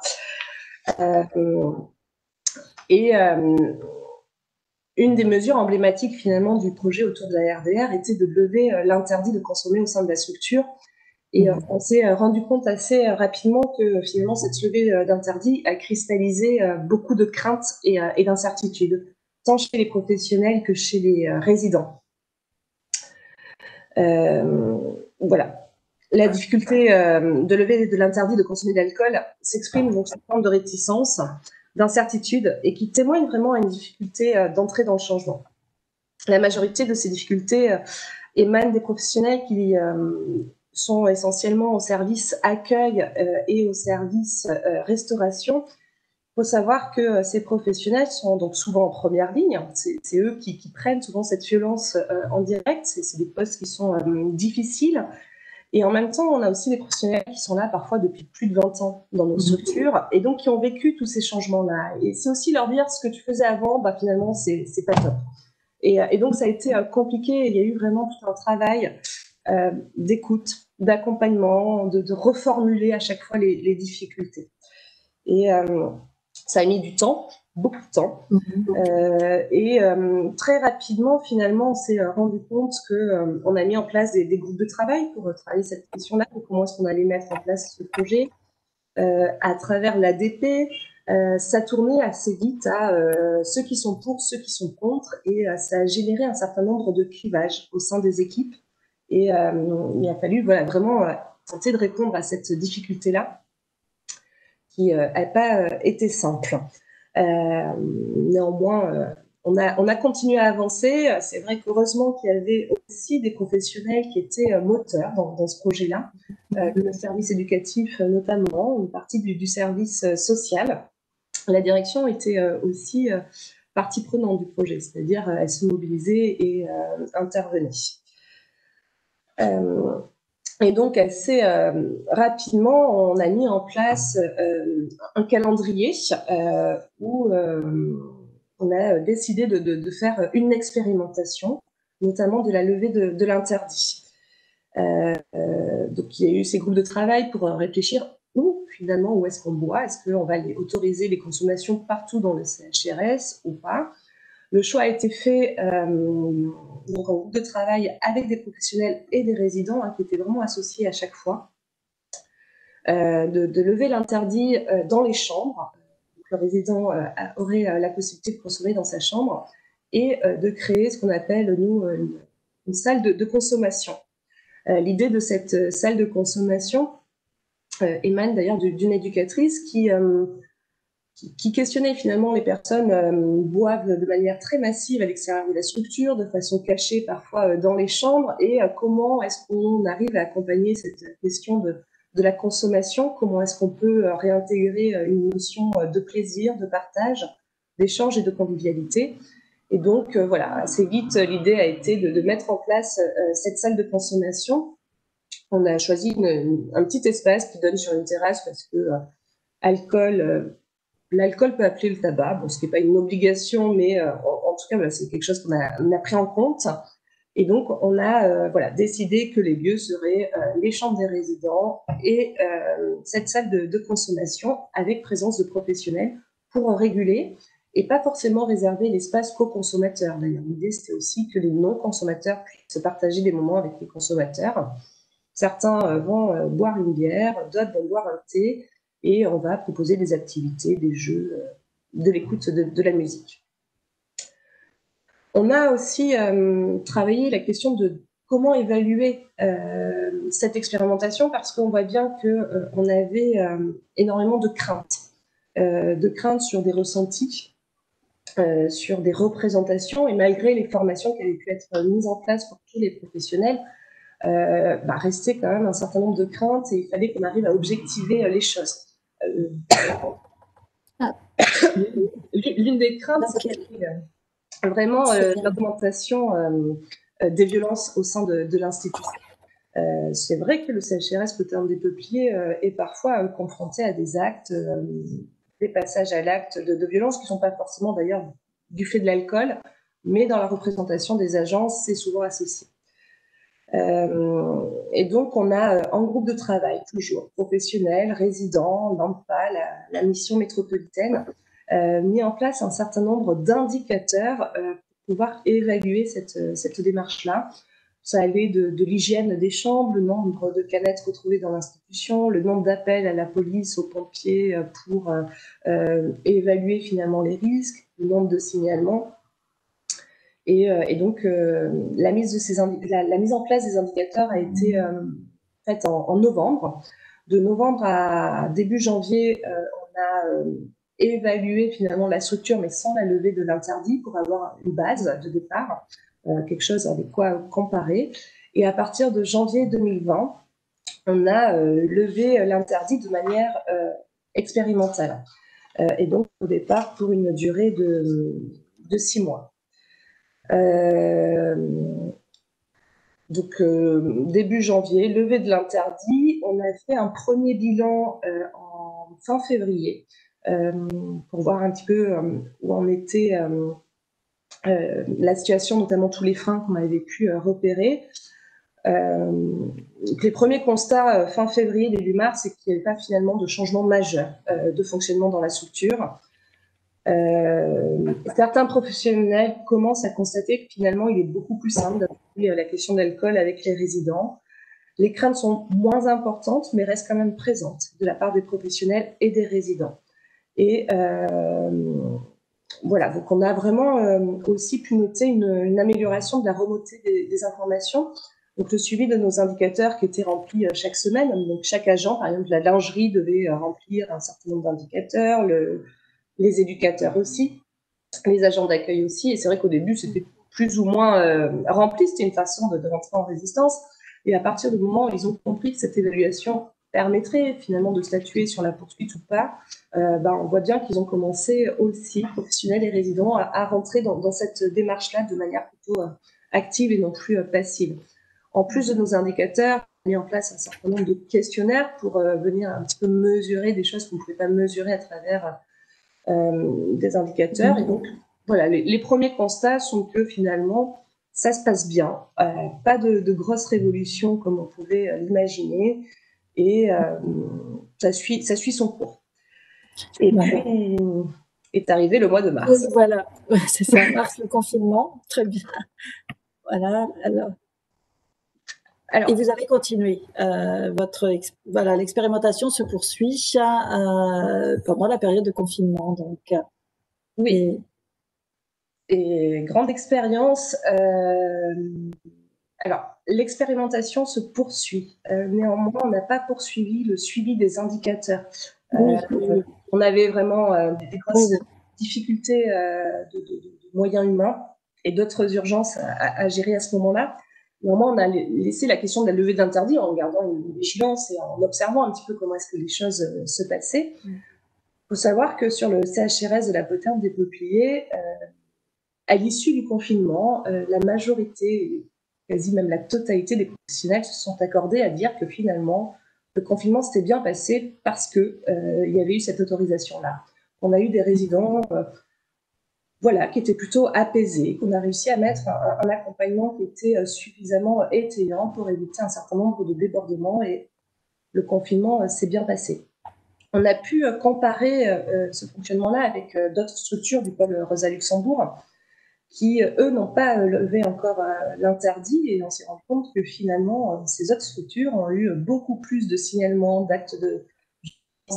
Une des mesures emblématiques finalement du projet autour de la RDR était de lever l'interdit de consommer au sein de la structure. Et on s'est rendu compte assez rapidement que finalement cette levée d'interdit a cristallisé beaucoup de craintes et d'incertitudes, tant chez les professionnels que chez les résidents. Voilà. La difficulté de lever de l'interdit de consommer de l'alcool s'exprime donc sous forme de réticence, d'incertitude, et qui témoigne vraiment à une difficulté d'entrer dans le changement. La majorité de ces difficultés émanent des professionnels qui sont essentiellement au service accueil et au service restauration. Il faut savoir que ces professionnels sont donc souvent en première ligne. C'est eux qui prennent souvent cette violence en direct. C'est des postes qui sont difficiles. Et en même temps, on a aussi des professionnels qui sont là parfois depuis plus de 20 ans dans nos structures et donc qui ont vécu tous ces changements-là. Et c'est aussi leur dire ce que tu faisais avant, bah, finalement, c'est pas top. Et donc, ça a été compliqué. Il y a eu vraiment tout un travail d'écoute, d'accompagnement, de reformuler à chaque fois les difficultés. Et ça a mis du temps, beaucoup de temps. Et très rapidement, finalement, on s'est rendu compte qu'on a mis en place des groupes de travail pour travailler cette question-là, comment est-ce qu'on allait mettre en place ce projet. À travers l'ADP, ça tournait assez vite à ceux qui sont pour, ceux qui sont contre, et ça a généré un certain nombre de clivages au sein des équipes. Et il a fallu vraiment tenter de répondre à cette difficulté-là, qui n'a pas été simple. Néanmoins, on a continué à avancer. C'est vrai qu'heureusement qu'il y avait aussi des professionnels qui étaient moteurs dans ce projet-là, le service éducatif notamment, une partie du service social. La direction était aussi partie prenante du projet, c'est-à-dire elle se mobilisait et intervenait. Et donc, assez rapidement, on a mis en place un calendrier où on a décidé de faire une expérimentation, notamment de la levée de l'interdit. Donc, il y a eu ces groupes de travail pour réfléchir où est-ce qu'on boit, est-ce qu'on va autoriser les consommations partout dans le CHRS ou pas. Le choix a été fait donc en groupe de travail avec des professionnels et des résidents qui étaient vraiment associés à chaque fois, de lever l'interdit dans les chambres. Donc, le résident aurait la possibilité de consommer dans sa chambre et de créer ce qu'on appelle, nous, une salle de consommation. L'idée de cette salle de consommation émane d'ailleurs d'une éducatrice qui questionnait finalement les personnes boivent de manière très massive à l'extérieur de la structure, de façon cachée parfois dans les chambres, et comment est-ce qu'on arrive à accompagner cette question de la consommation, comment est-ce qu'on peut réintégrer une notion de plaisir, de partage, d'échange et de convivialité. Et donc voilà, assez vite l'idée a été de mettre en place cette salle de consommation. On a choisi un petit espace qui donne sur une terrasse parce que l'alcool peut appeler le tabac, bon, ce qui n'est pas une obligation, mais en tout cas, voilà, c'est quelque chose qu'on a pris en compte. Et donc, on a décidé que les lieux seraient les chambres des résidents et cette salle de consommation avec présence de professionnels pour en réguler et pas forcément réserver l'espace qu'aux consommateurs. D'ailleurs, l'idée, c'était aussi que les non-consommateurs puissent se partager des moments avec les consommateurs. Certains vont boire une bière, d'autres vont boire un thé, et on va proposer des activités, des jeux, de l'écoute de la musique. On a aussi travaillé la question de comment évaluer cette expérimentation, parce qu'on voit bien qu'on avait énormément de craintes sur des ressentis, sur des représentations, et malgré les formations qui avaient pu être mises en place pour tous les professionnels, restait quand même un certain nombre de craintes et il fallait qu'on arrive à objectiver les choses. L'une des craintes, c'était vraiment l'augmentation des violences au sein de l'institution. C'est vrai que le CHRS Poterne des Peupliers est parfois confronté à des actes, des passages à l'acte de violence qui ne sont pas forcément d'ailleurs du fait de l'alcool, mais dans la représentation des agences, c'est souvent associé. Et donc, on a en groupe de travail, toujours, professionnels, résidents, l'AMPA, la mission métropolitaine, mis en place un certain nombre d'indicateurs pour pouvoir évaluer cette démarche-là. Ça allait de l'hygiène des chambres, le nombre de canettes retrouvées dans l'institution, le nombre d'appels à la police, aux pompiers pour évaluer finalement les risques, le nombre de signalements. Et donc, la mise en place des indicateurs a été faite en novembre. De novembre à début janvier, on a évalué finalement la structure, mais sans la levée de l'interdit, pour avoir une base de départ, quelque chose avec quoi comparer. Et à partir de janvier 2020, on a levé l'interdit de manière expérimentale. Et donc, au départ, pour une durée de 6 mois. Donc, début janvier, levée de l'interdit. On a fait un premier bilan en fin février pour voir un petit peu où en était la situation, notamment tous les freins qu'on avait pu repérer. Les premiers constats fin février, début mars, c'est qu'il n'y avait pas finalement de changement majeur de fonctionnement dans la structure. Certains professionnels commencent à constater que finalement, il est beaucoup plus simple d'aborder la question de l'alcool avec les résidents. Les craintes sont moins importantes, mais restent quand même présentes de la part des professionnels et des résidents. Et voilà, donc on a vraiment aussi pu noter une amélioration de la remontée des informations. Donc le suivi de nos indicateurs qui étaient remplis chaque semaine. Donc chaque agent, par exemple la lingerie, devait remplir un certain nombre d'indicateurs, les éducateurs aussi, les agents d'accueil aussi. Et c'est vrai qu'au début, c'était plus ou moins rempli, c'était une façon de rentrer en résistance. Et à partir du moment où ils ont compris que cette évaluation permettrait finalement de statuer sur la poursuite ou pas, on voit bien qu'ils ont commencé aussi, professionnels et résidents, à rentrer dans cette démarche-là de manière plutôt active et non plus passive. En plus de nos indicateurs, on a mis en place un certain nombre de questionnaires pour venir un petit peu mesurer des choses qu'on ne pouvait pas mesurer à travers des indicateurs. Et donc, voilà, les premiers constats sont que finalement, ça se passe bien. Pas de grosses révolutions comme on pouvait l'imaginer. Et ça suit son cours. Et puis est arrivé le mois de mars. Voilà, c'est ça, mars, le confinement. Très bien. Voilà, alors. Et vous avez continué. L'expérimentation se poursuit pendant la période de confinement. Donc, oui. Et grande expérience. Alors, l'expérimentation se poursuit. Néanmoins, on n'a pas poursuivi le suivi des indicateurs. On avait vraiment des grosses difficultés de moyens humains et d'autres urgences à gérer à ce moment-là. Néanmoins, on a laissé la question de la levée d'interdit en gardant une vigilance et en observant un petit peu comment est-ce que les choses se passaient. Il faut savoir que sur le CHRS de la Poterne des Peupliers, à l'issue du confinement, la majorité, quasi même la totalité des professionnels se sont accordés à dire que finalement, le confinement s'était bien passé parce qu'il y avait eu cette autorisation-là. On a eu des résidents qui étaient plutôt apaisés, qu'on a réussi à mettre un accompagnement qui était suffisamment étayant pour éviter un certain nombre de débordements et le confinement s'est bien passé. On a pu comparer ce fonctionnement-là avec d'autres structures du pôle Rosa Luxembourg qui, eux, n'ont pas levé encore l'interdit et on s'est rendu compte que finalement, ces autres structures ont eu beaucoup plus de signalements, d'actes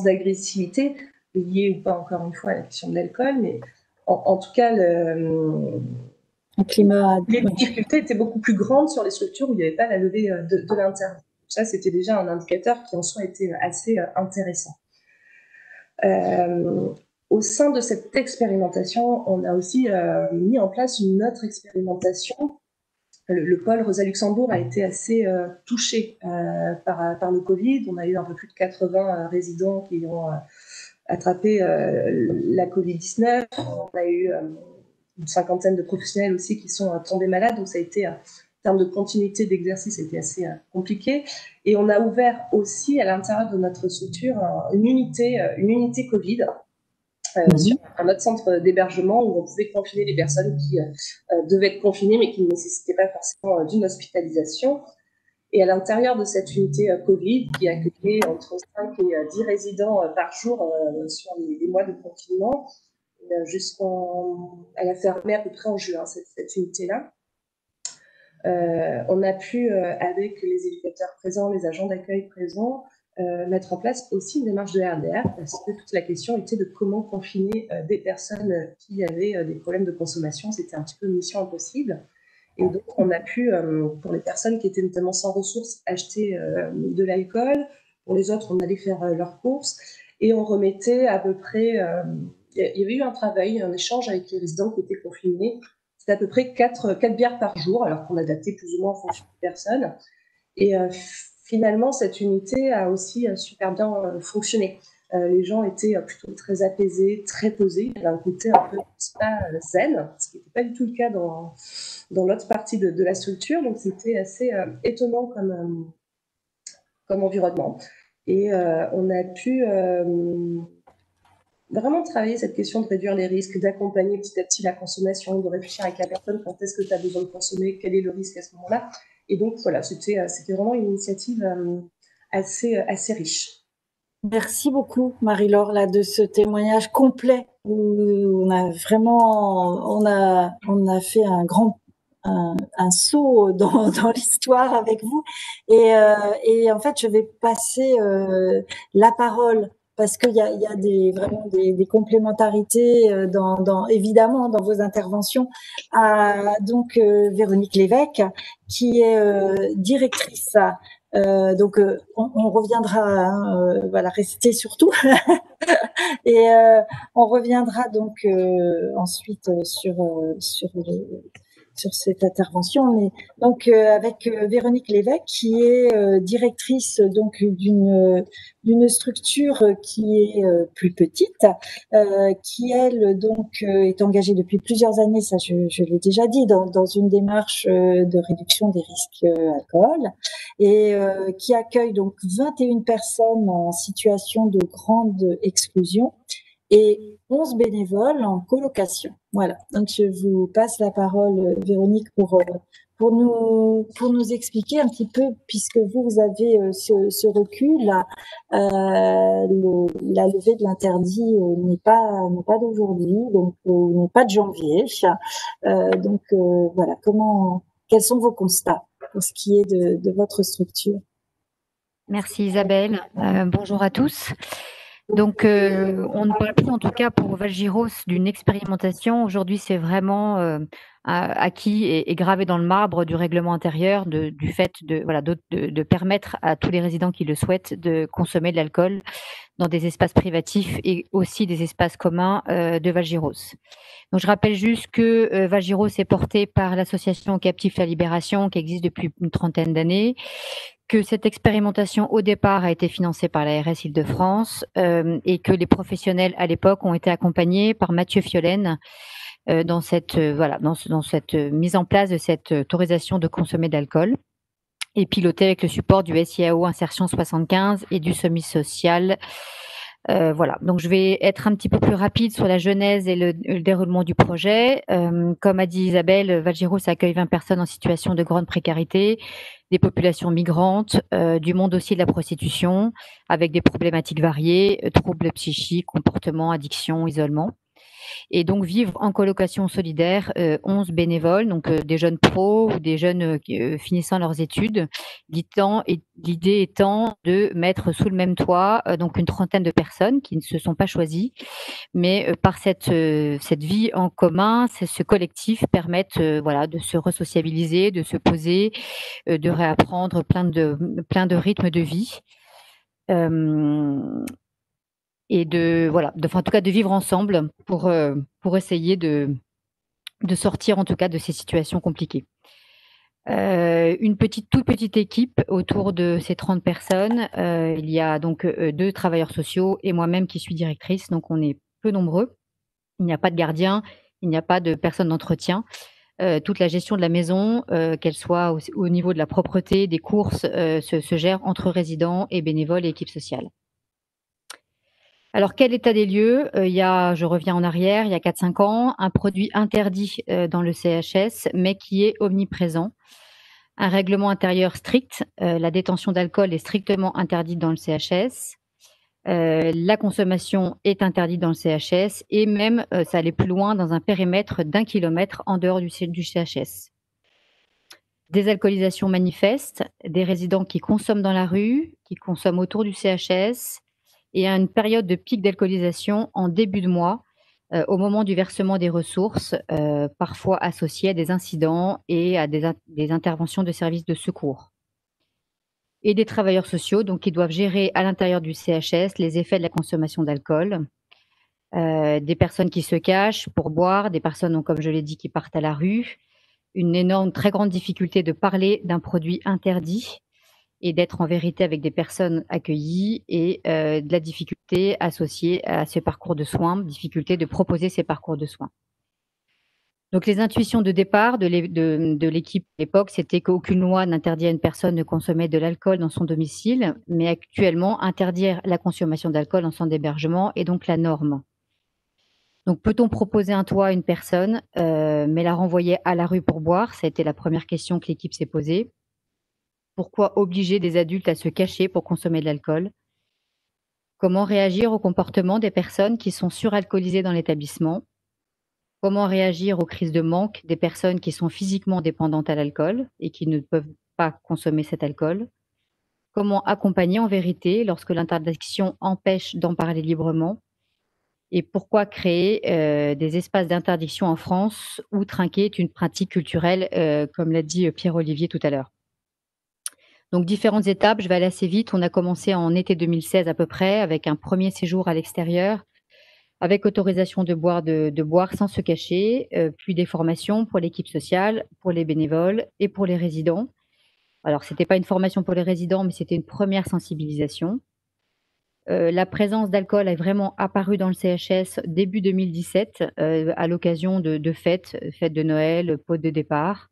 d'agressivité liés ou pas, encore une fois, à la question de l'alcool, mais en tout cas, les difficultés étaient beaucoup plus grandes sur les structures où il n'y avait pas la levée de l'interdit. Ça, c'était déjà un indicateur qui en soi était assez intéressant. Au sein de cette expérimentation, on a aussi mis en place une autre expérimentation. Le pôle Rosa Luxembourg a été assez touché par le Covid. On a eu un peu plus de 80 résidents qui ont attrapé la Covid-19. On a eu une cinquantaine de professionnels aussi qui sont tombés malades. Donc ça a été, en termes de continuité d'exercice, ça a été assez compliqué. Et on a ouvert aussi à l'intérieur de notre structure une unité Covid sur un autre centre d'hébergement où on pouvait confiner les personnes qui devaient être confinées mais qui ne nécessitaient pas forcément d'une hospitalisation. Et à l'intérieur de cette unité Covid, qui accueillait entre 5 et 10 résidents par jour sur les mois de confinement, elle a fermé à peu près en juin, cette unité-là. On a pu, avec les éducateurs présents, les agents d'accueil présents, mettre en place aussi une démarche de RDR parce que toute la question était de comment confiner des personnes qui avaient des problèmes de consommation. C'était un petit peu une mission impossible. Et donc, on a pu, pour les personnes qui étaient notamment sans ressources, acheter de l'alcool. Pour les autres, on allait faire leurs courses. Et on remettait à peu près... il y avait eu un travail, un échange avec les résidents qui étaient confinés. C'était à peu près 4 bières par jour, alors qu'on adaptait plus ou moins en fonction des personnes. Et finalement, cette unité a aussi super bien fonctionné. Les gens étaient plutôt très apaisés, très posés. Il y avait un côté un peu zen, ce qui n'était pas du tout le cas dans l'autre partie de la structure. Donc, c'était assez étonnant comme environnement. Et on a pu vraiment travailler cette question de réduire les risques, d'accompagner petit à petit la consommation, de réfléchir avec la personne quand est-ce que tu as besoin de consommer, quel est le risque à ce moment-là. Et donc, voilà, c'était vraiment une initiative assez riche. Merci beaucoup, Marie-Laure, là, de ce témoignage complet où on a vraiment, on a fait un saut dans l'histoire avec vous. Et en fait, je vais passer la parole parce qu'il y a vraiment des complémentarités évidemment dans vos interventions à donc Véronique Lévesque, qui est directrice. Donc on reviendra, hein, voilà, restez surtout. Et on reviendra donc ensuite sur cette intervention. Mais donc avec Véronique Lévesque, qui est directrice donc d'une structure qui est plus petite, qui elle donc est engagée depuis plusieurs années, ça je l'ai déjà dit, dans une démarche de réduction des risques alcool, et qui accueille donc 21 personnes en situation de grande exclusion et 11 bénévoles en colocation. Voilà. Donc, je vous passe la parole, Véronique, pour nous expliquer un petit peu, puisque vous avez ce recul, la levée de l'interdit n'est pas d'aujourd'hui, donc n'est pas de janvier. Donc, voilà. Quels sont vos constats pour ce qui est de votre structure? Merci Isabelle. Bonjour à tous. Donc, on ne parle plus en tout cas pour Valgiros d'une expérimentation. Aujourd'hui, c'est vraiment acquis et gravé dans le marbre du règlement intérieur du fait de permettre à tous les résidents qui le souhaitent de consommer de l'alcool dans des espaces privatifs et aussi des espaces communs de Valgiros. Donc, je rappelle juste que Valgiros est porté par l'association Captifs la Libération qui existe depuis une trentaine d'années, que cette expérimentation au départ a été financée par la RS Île-de-France et que les professionnels à l'époque ont été accompagnés par Mathieu Fiolaine dans cette mise en place de cette autorisation de consommer d'alcool et pilotée avec le support du SIAO Insertion 75 et du SOMI Social. Voilà, donc je vais être un petit peu plus rapide sur la genèse et le déroulement du projet. Comme a dit Isabelle, Valgiros accueille 20 personnes en situation de grande précarité, des populations migrantes, du monde aussi de la prostitution, avec des problématiques variées, troubles psychiques, comportements, addiction, isolement. Et donc vivre en colocation solidaire 11 bénévoles, donc des jeunes pros ou des jeunes finissant leurs études. L'idée étant de mettre sous le même toit donc une trentaine de personnes qui ne se sont pas choisies, mais par cette vie en commun, ce collectif permettent de se resociabiliser, de se poser, de réapprendre plein de rythmes de vie. Et en tout cas de vivre ensemble pour essayer de sortir en tout cas de ces situations compliquées. Toute petite équipe autour de ces 30 personnes. Il y a donc 2 travailleurs sociaux et moi-même qui suis directrice, donc on est peu nombreux. Il n'y a pas de gardien, il n'y a pas de personne d'entretien. Toute la gestion de la maison, qu'elle soit au niveau de la propreté, des courses, se gère entre résidents et bénévoles et équipes sociales. Alors, quel état des lieux? Je reviens en arrière, il y a 4-5 ans, un produit interdit dans le CHS, mais qui est omniprésent. Un règlement intérieur strict, la détention d'alcool est strictement interdite dans le CHS. La consommation est interdite dans le CHS et même, ça allait plus loin, dans un périmètre d'1 kilomètre en dehors du CHS. Désalcoolisation manifeste, des résidents qui consomment dans la rue, qui consomment autour du CHS, et à une période de pic d'alcoolisation en début de mois, au moment du versement des ressources, parfois associés à des incidents et à des interventions de services de secours. Et des travailleurs sociaux donc, qui doivent gérer à l'intérieur du CHS les effets de la consommation d'alcool. Des personnes qui se cachent pour boire, des personnes, donc, comme je l'ai dit, qui partent à la rue. Une très grande difficulté de parler d'un produit interdit. et d'être en vérité avec des personnes accueillies et de la difficulté associée à ces parcours de soins, difficulté de proposer ces parcours de soins. Donc les intuitions de départ de l'équipe à l'époque, c'était qu'aucune loi n'interdit à une personne de consommer de l'alcool dans son domicile, mais actuellement, interdire la consommation d'alcool dans son hébergement est donc la norme. Donc peut-on proposer un toit à une personne, mais la renvoyer à la rue pour boire? Ça a été la première question que l'équipe s'est posée. Pourquoi obliger des adultes à se cacher pour consommer de l'alcool? Comment réagir au comportement des personnes qui sont suralcoolisées dans l'établissement? Comment réagir aux crises de manque des personnes qui sont physiquement dépendantes à l'alcool et qui ne peuvent pas consommer cet alcool? Comment accompagner en vérité lorsque l'interdiction empêche d'en parler librement? Et pourquoi créer des espaces d'interdiction en France où trinquer est une pratique culturelle, comme l'a dit Pierre-Olivier tout à l'heure? Donc différentes étapes, je vais aller assez vite. On a commencé en été 2016 à peu près avec un premier séjour à l'extérieur, avec autorisation de boire sans se cacher, puis des formations pour l'équipe sociale, pour les bénévoles et pour les résidents. Alors c'était pas une formation pour les résidents, mais c'était une première sensibilisation. La présence d'alcool est vraiment apparue dans le CHS début 2017, à l'occasion de fêtes de Noël, pot de départ.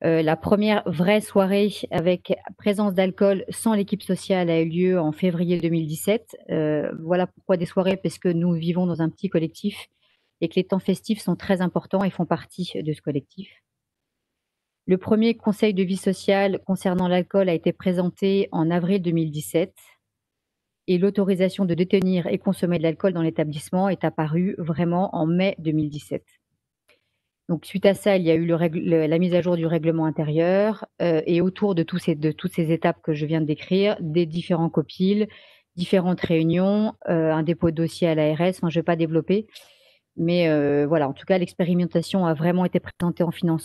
La première vraie soirée avec présence d'alcool sans l'équipe sociale a eu lieu en février 2017. Voilà pourquoi des soirées, parce que nous vivons dans un petit collectif et que les temps festifs sont très importants et font partie de ce collectif. Le premier conseil de vie sociale concernant l'alcool a été présenté en avril 2017 et l'autorisation de détenir et consommer de l'alcool dans l'établissement est apparue vraiment en mai 2017. Donc suite à ça, il y a eu la mise à jour du règlement intérieur et autour de toutes ces étapes que je viens de décrire, des différents COPIL, différentes réunions, un dépôt de dossier à l'ARS, enfin, je ne vais pas développer, mais voilà, en tout cas, l'expérimentation a vraiment été présentée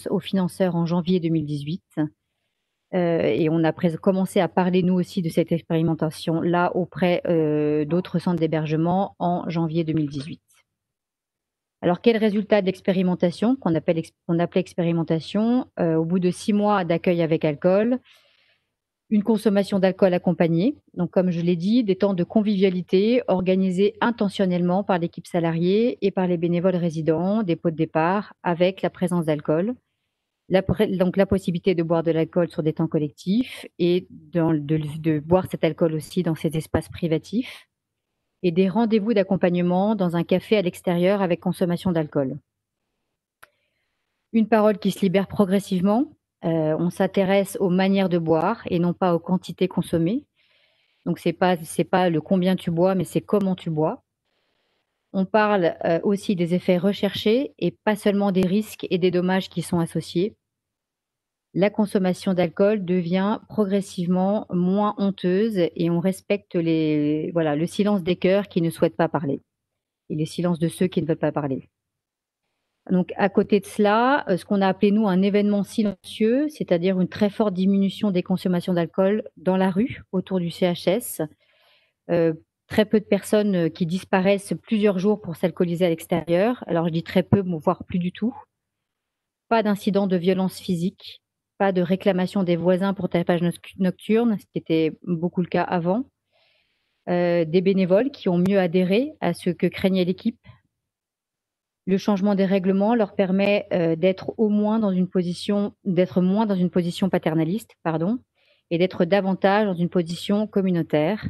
aux financeurs en janvier 2018 et on a commencé à parler, nous aussi, de cette expérimentation-là auprès d'autres centres d'hébergement en janvier 2018. Alors, quel résultat de l'expérimentation, qu'on appelait expérimentation, au bout de 6 mois d'accueil avec alcool, une consommation d'alcool accompagnée. Donc, comme je l'ai dit, des temps de convivialité organisés intentionnellement par l'équipe salariée et par les bénévoles résidents, des pots de départ, avec la présence d'alcool. Donc, la possibilité de boire de l'alcool sur des temps collectifs et de boire cet alcool aussi dans ces espaces privatifs. Et des rendez-vous d'accompagnement dans un café à l'extérieur avec consommation d'alcool. Une parole qui se libère progressivement. On s'intéresse aux manières de boire et non pas aux quantités consommées. Donc c'est pas le combien tu bois, mais c'est comment tu bois. On parle aussi des effets recherchés et pas seulement des risques et des dommages qui sont associés. La consommation d'alcool devient progressivement moins honteuse et on respecte le silence des cœurs qui ne souhaitent pas parler et le silence de ceux qui ne veulent pas parler. Donc à côté de cela, ce qu'on a appelé nous un événement silencieux, c'est-à-dire une très forte diminution des consommations d'alcool dans la rue autour du CHS. Très peu de personnes qui disparaissent plusieurs jours pour s'alcooliser à l'extérieur. Alors je dis très peu, voire plus du tout. Pas d'incidents de violence physique. Pas de réclamation des voisins pour tapage nocturne, ce qui était beaucoup le cas avant. Des bénévoles qui ont mieux adhéré à ce que craignait l'équipe. Le changement des règlements leur permet d'être moins dans une position paternaliste, et d'être davantage dans une position communautaire.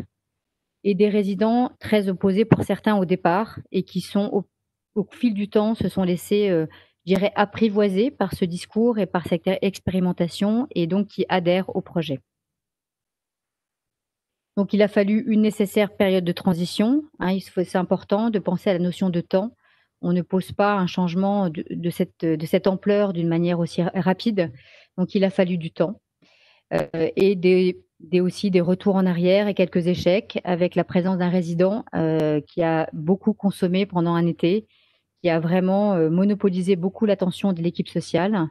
Et des résidents très opposés pour certains au départ et qui sont au fil du temps se sont laissés apprivoisés par ce discours et par cette expérimentation et donc qui adhèrent au projet. Donc il a fallu une nécessaire période de transition. C'est important de penser à la notion de temps. On ne pose pas un changement de cette ampleur d'une manière aussi rapide. Donc il a fallu du temps et aussi des retours en arrière et quelques échecs avec la présence d'un résident qui a beaucoup consommé pendant un été, qui a vraiment monopolisé beaucoup l'attention de l'équipe sociale.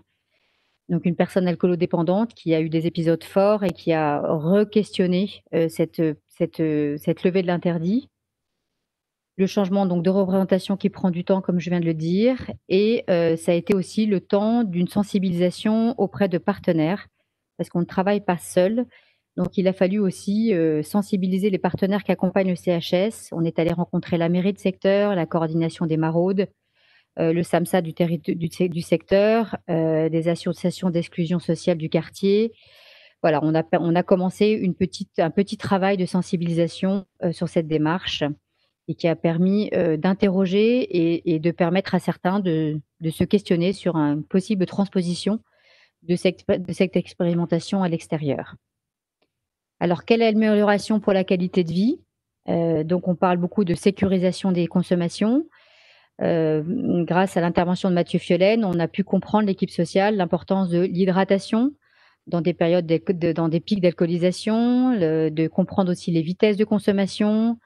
Donc une personne alcoolodépendante qui a eu des épisodes forts et qui a re-questionné cette levée de l'interdit. Le changement donc de représentation qui prend du temps, comme je viens de le dire, et ça a été aussi le temps d'une sensibilisation auprès de partenaires, parce qu'on ne travaille pas seul. Donc, il a fallu aussi sensibiliser les partenaires qui accompagnent le CHS. On est allé rencontrer la mairie de secteur, la coordination des maraudes, le SAMSA du secteur, des associations d'exclusion sociale du quartier. Voilà, on a commencé un petit travail de sensibilisation sur cette démarche et qui a permis d'interroger et de permettre à certains de se questionner sur une possible transposition de cette expérimentation à l'extérieur. Alors, quelle est l'amélioration pour la qualité de vie? Donc, on parle beaucoup de sécurisation des consommations. Grâce à l'intervention de Mathieu Fiolaine, on a pu comprendre, l'équipe sociale, l'importance de l'hydratation dans des périodes dans des pics d'alcoolisation, de comprendre aussi les vitesses de consommation,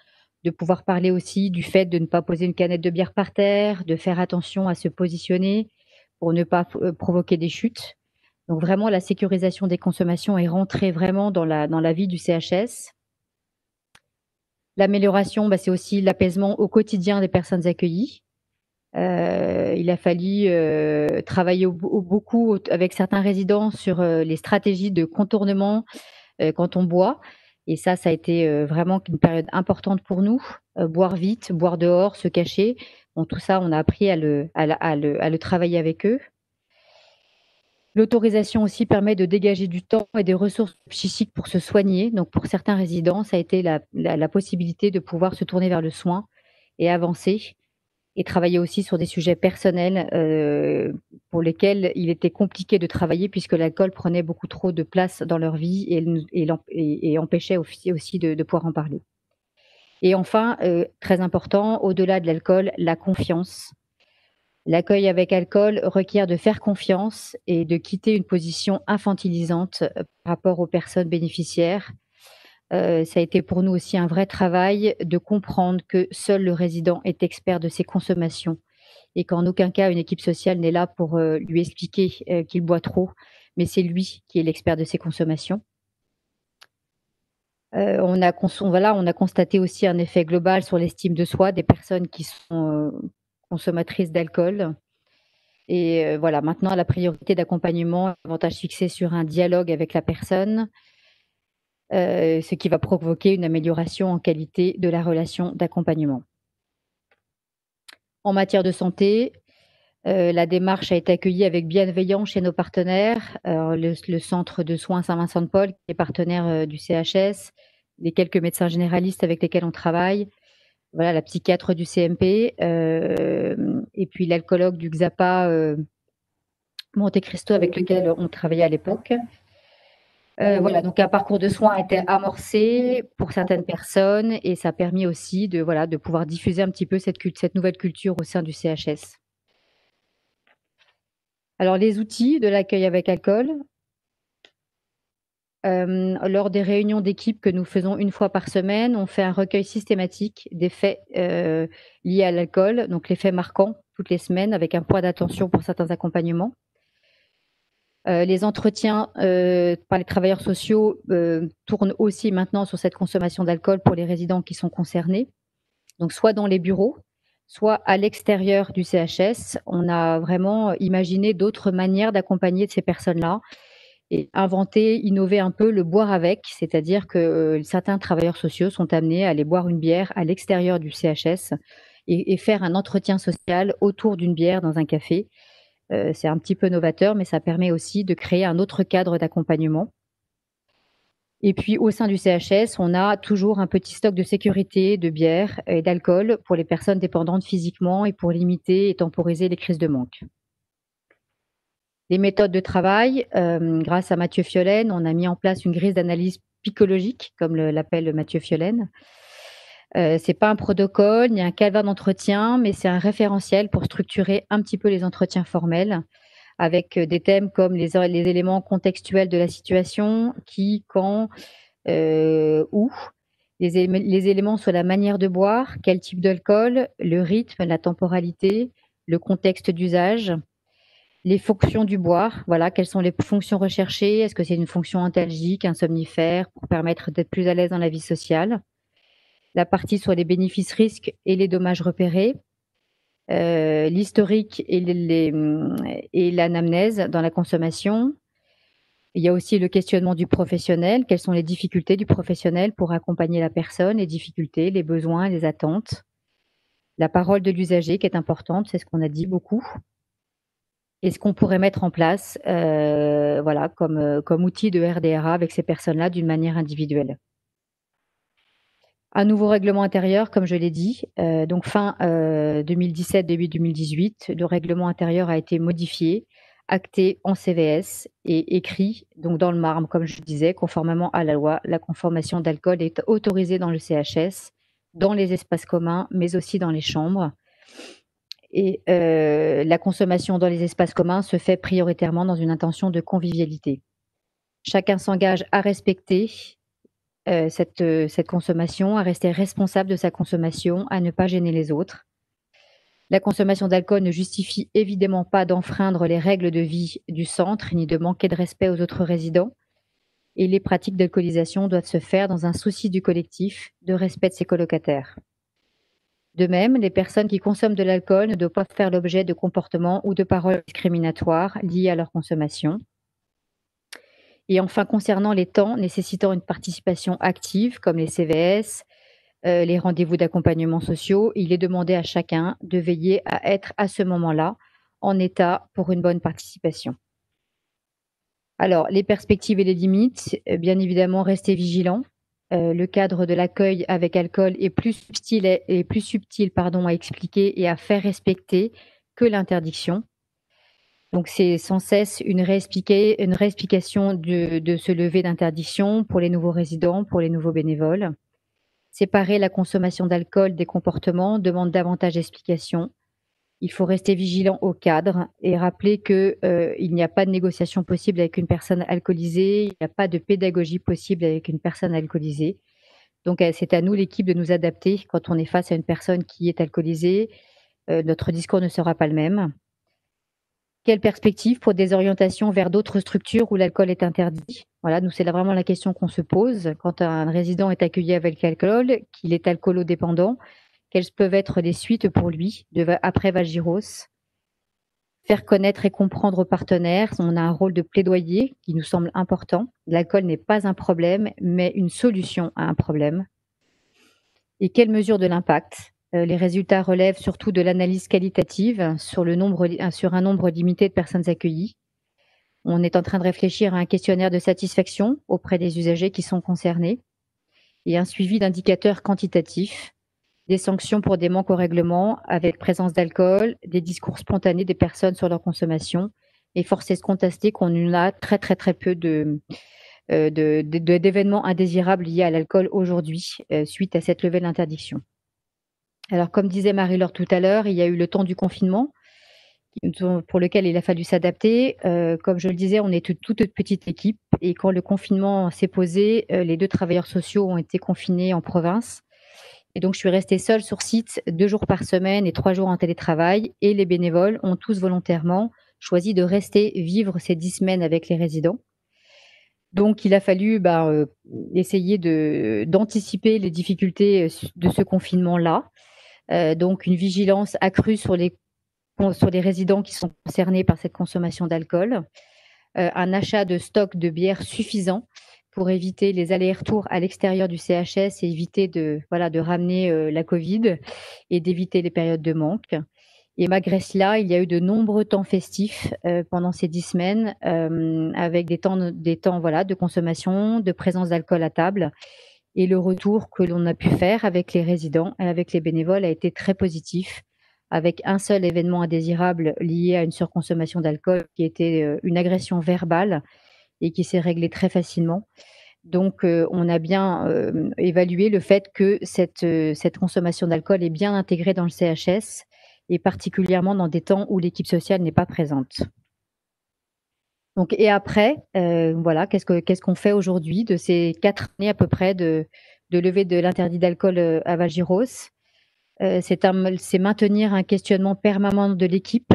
de pouvoir parler aussi du fait de ne pas poser une canette de bière par terre, de faire attention à se positionner pour ne pas provoquer des chutes. Donc vraiment, la sécurisation des consommations est rentrée vraiment dans la vie du CHS. L'amélioration, c'est aussi l'apaisement au quotidien des personnes accueillies. Il a fallu travailler beaucoup avec certains résidents sur les stratégies de contournement quand on boit. Et ça a été vraiment une période importante pour nous. Boire vite, boire dehors, se cacher. Bon, tout ça, on a appris à le travailler avec eux. L'autorisation aussi permet de dégager du temps et des ressources psychiques pour se soigner. Donc, pour certains résidents, ça a été la possibilité de pouvoir se tourner vers le soin et avancer et travailler aussi sur des sujets personnels pour lesquels il était compliqué de travailler puisque l'alcool prenait beaucoup trop de place dans leur vie et empêchait aussi de pouvoir en parler. Et enfin, très important, au-delà de l'alcool, la confiance. L'accueil avec alcool requiert de faire confiance et de quitter une position infantilisante par rapport aux personnes bénéficiaires. Ça a été pour nous aussi un vrai travail de comprendre que seul le résident est expert de ses consommations et qu'en aucun cas une équipe sociale n'est là pour lui expliquer qu'il boit trop, mais c'est lui qui est l'expert de ses consommations. On a constaté aussi un effet global sur l'estime de soi des personnes qui sont consommatrices d'alcool. Et voilà, maintenant la priorité d'accompagnement, avantage fixé sur un dialogue avec la personne, ce qui va provoquer une amélioration en qualité de la relation d'accompagnement. En matière de santé, la démarche a été accueillie avec bienveillance chez nos partenaires, le centre de soins Saint-Vincent-de-Paul, qui est partenaire du CHS, les quelques médecins généralistes avec lesquels on travaille, voilà, la psychiatre du CMP, et puis l'alcoologue du XAPA Monte Cristo avec lequel on travaillait à l'époque. Voilà, donc un parcours de soins a été amorcé pour certaines personnes et ça a permis aussi de pouvoir diffuser un petit peu cette nouvelle culture au sein du CHS. Alors les outils de l'accueil avec alcool. Lors des réunions d'équipe que nous faisons une fois par semaine, on fait un recueil systématique des faits liés à l'alcool, donc les faits marquants toutes les semaines avec un point d'attention pour certains accompagnements. Les entretiens par les travailleurs sociaux tournent aussi maintenant sur cette consommation d'alcool pour les résidents qui sont concernés. Donc soit dans les bureaux, soit à l'extérieur du CHS. On a vraiment imaginé d'autres manières d'accompagner ces personnes-là et inventer, innover un peu le boire avec, c'est-à-dire que certains travailleurs sociaux sont amenés à aller boire une bière à l'extérieur du CHS et faire un entretien social autour d'une bière dans un café. C'est un petit peu novateur, mais ça permet aussi de créer un autre cadre d'accompagnement. Et puis, au sein du CHS, on a toujours un petit stock de sécurité, de bière et d'alcool pour les personnes dépendantes physiquement et pour limiter et temporiser les crises de manque. Les méthodes de travail, grâce à Mathieu Fiolaine, on a mis en place une grille d'analyse psychologique, comme l'appelle Mathieu Fiolaine. C'est pas un protocole ni un calvaire d'entretien, mais c'est un référentiel pour structurer un petit peu les entretiens formels avec des thèmes comme les éléments contextuels de la situation, qui, quand, où, les éléments sur la manière de boire, quel type d'alcool, le rythme, la temporalité, le contexte d'usage, les fonctions du boire, voilà, quelles sont les fonctions recherchées, est-ce que c'est une fonction antalgique, un somnifère, pour permettre d'être plus à l'aise dans la vie sociale. La partie sur les bénéfices-risques et les dommages repérés, l'historique et l'anamnèse dans la consommation, Il y a aussi le questionnement du professionnel. Quelles sont les difficultés du professionnel pour accompagner la personne, les difficultés, les besoins, les attentes. La parole de l'usager qui est importante, c'est ce qu'on a dit beaucoup. Et ce qu'on pourrait mettre en place, voilà, comme outil de RDRA avec ces personnes-là d'une manière individuelle. Un nouveau règlement intérieur, comme je l'ai dit, donc fin 2017, début 2018, le règlement intérieur a été modifié, acté en CVS et écrit donc dans le marbre, comme je disais, conformément à la loi. La consommation d'alcool est autorisée dans le CHS, dans les espaces communs, mais aussi dans les chambres. Et la consommation dans les espaces communs se fait prioritairement dans une intention de convivialité. Chacun s'engage à respecter cette consommation, à rester responsable de sa consommation, à ne pas gêner les autres. La consommation d'alcool ne justifie évidemment pas d'enfreindre les règles de vie du centre, ni de manquer de respect aux autres résidents. Et les pratiques d'alcoolisation doivent se faire dans un souci du collectif, de respect de ses colocataires. De même, les personnes qui consomment de l'alcool ne doivent pas faire l'objet de comportements ou de paroles discriminatoires liés à leur consommation. Et enfin, concernant les temps nécessitant une participation active, comme les CVS, les rendez-vous d'accompagnement sociaux, il est demandé à chacun de veiller à être à ce moment-là en état pour une bonne participation. Alors, les perspectives et les limites, bien évidemment, rester vigilant. Le cadre de l'accueil avec alcool est plus subtil à expliquer et à faire respecter que l'interdiction. Donc, c'est sans cesse une réexplication de ce lever d'interdiction pour les nouveaux résidents, pour les nouveaux bénévoles. Séparer la consommation d'alcool des comportements demande davantage d'explications. Il faut rester vigilant au cadre et rappeler qu'il n'y a pas de négociation possible avec une personne alcoolisée, il n'y a pas de pédagogie possible avec une personne alcoolisée. Donc, c'est à nous, l'équipe, de nous adapter quand on est face à une personne qui est alcoolisée. Notre discours ne sera pas le même. Quelle perspective pour des orientations vers d'autres structures où l'alcool est interdit? Voilà, nous, c'est là vraiment la question qu'on se pose. Quand un résident est accueilli avec l'alcool, qu'il est alcoolodépendant, quelles peuvent être les suites pour lui après Val-Giros? Faire connaître et comprendre aux partenaires, on a un rôle de plaidoyer qui nous semble important. L'alcool n'est pas un problème, mais une solution à un problème. Et quelle mesure de l'impact? Les résultats relèvent surtout de l'analyse qualitative sur un nombre limité de personnes accueillies. On est en train de réfléchir à un questionnaire de satisfaction auprès des usagers qui sont concernés et un suivi d'indicateurs quantitatifs, des sanctions pour des manques au règlement avec présence d'alcool, des discours spontanés des personnes sur leur consommation. Et force est de constater qu'on a très peu d'événements indésirables liés à l'alcool aujourd'hui suite à cette levée de l'interdiction. Alors, comme disait Marie-Laure tout à l'heure, il y a eu le temps du confinement pour lequel il a fallu s'adapter. Comme je le disais, on est toute petite équipe et quand le confinement s'est posé, les 2 travailleurs sociaux ont été confinés en province et donc je suis restée seule sur site 2 jours par semaine et 3 jours en télétravail et les bénévoles ont tous volontairement choisi de rester vivre ces 10 semaines avec les résidents. Donc il a fallu essayer d'anticiper les difficultés de ce confinement-là. Donc une vigilance accrue sur les résidents qui sont concernés par cette consommation d'alcool, un achat de stock de bière suffisant pour éviter les allers-retours à l'extérieur du CHS et éviter de ramener la Covid et d'éviter les périodes de manque. Et malgré cela, il y a eu de nombreux temps festifs pendant ces 10 semaines avec des temps de consommation, de présence d'alcool à table. Et le retour que l'on a pu faire avec les résidents et avec les bénévoles a été très positif, avec un seul événement indésirable lié à une surconsommation d'alcool qui était une agression verbale et qui s'est réglée très facilement. Donc, on a bien évalué le fait que cette consommation d'alcool est bien intégrée dans le CHS et particulièrement dans des temps où l'équipe sociale n'est pas présente. Donc, et après, qu'est-ce qu'on fait aujourd'hui de ces 4 années à peu près de levée de l'interdit d'alcool à Val-Giros? C'est maintenir un questionnement permanent de l'équipe.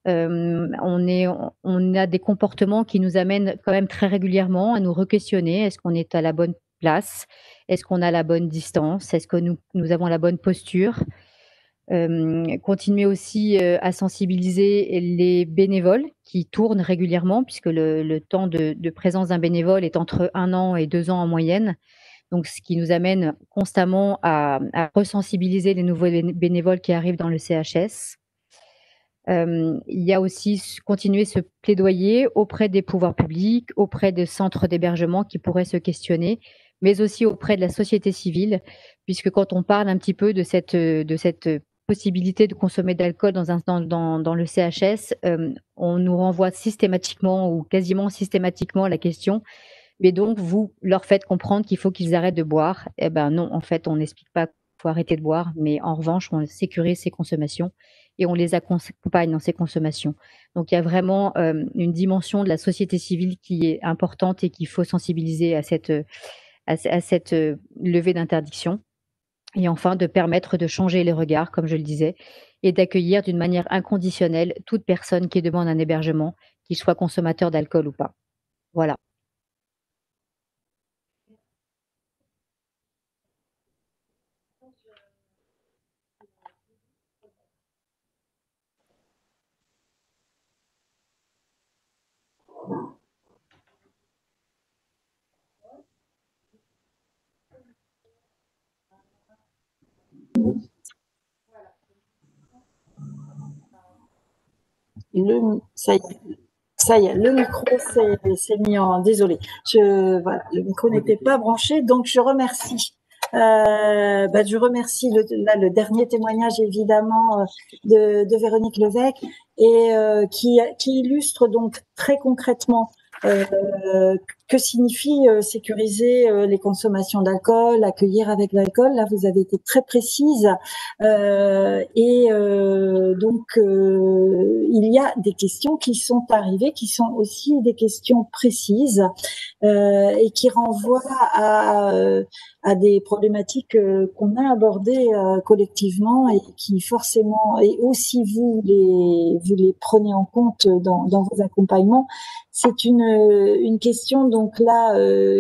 On a des comportements qui nous amènent quand même très régulièrement à nous re-questionner. Est-ce qu'on est à la bonne place? Est-ce qu'on a la bonne distance? Est-ce que nous avons la bonne posture? Continuer aussi à sensibiliser les bénévoles qui tournent régulièrement, puisque le temps de présence d'un bénévole est entre 1 an et 2 ans en moyenne. Donc, ce qui nous amène constamment à resensibiliser les nouveaux bénévoles qui arrivent dans le CHS. Il y a aussi continuer ce plaidoyer auprès des pouvoirs publics, auprès des centres d'hébergement qui pourraient se questionner, mais aussi auprès de la société civile, puisque quand on parle un petit peu de cette possibilité de consommer de l'alcool dans le CHS, on nous renvoie systématiquement ou quasiment systématiquement à la question: mais donc vous leur faites comprendre qu'il faut qu'ils arrêtent de boire? Eh ben non, en fait, on n'explique pas qu'il faut arrêter de boire, mais en revanche, on sécurise ces consommations et on les accompagne dans ces consommations. Donc il y a vraiment, une dimension de la société civile qui est importante et qu'il faut sensibiliser à cette levée d'interdiction, et enfin de permettre de changer les regards, comme je le disais, et d'accueillir d'une manière inconditionnelle toute personne qui demande un hébergement, qu'il soit consommateur d'alcool ou pas. Voilà. Ça y est, le micro s'est mis en. Désolé, voilà, le micro n'était pas branché, donc je remercie. Je remercie le dernier témoignage évidemment de Véronique Levesque et qui illustre donc très concrètement que signifie sécuriser les consommations d'alcool, accueillir avec l'alcool. Là, vous avez été très précise. Il y a des questions qui sont arrivées, qui sont aussi des questions précises et qui renvoient à des problématiques qu'on a abordées collectivement et qui forcément, et aussi vous les prenez en compte dans vos accompagnements. C'est une question donc là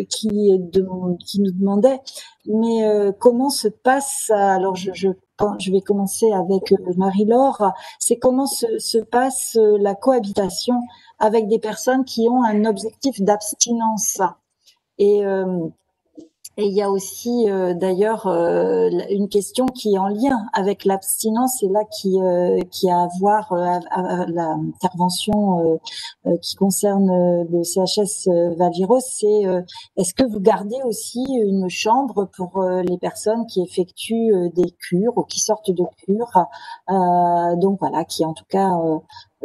qui nous demandait, mais comment se passe, alors je vais commencer avec Marie-Laure, c'est comment se passe la cohabitation avec des personnes qui ont un objectif d'abstinence. Et il y a aussi d'ailleurs une question qui est en lien avec l'abstinence et là qui a à voir à l'intervention qui concerne le CHS Val-Viros, c'est est-ce que vous gardez aussi une chambre pour les personnes qui effectuent des cures ou qui sortent de cure, donc voilà, qui en tout cas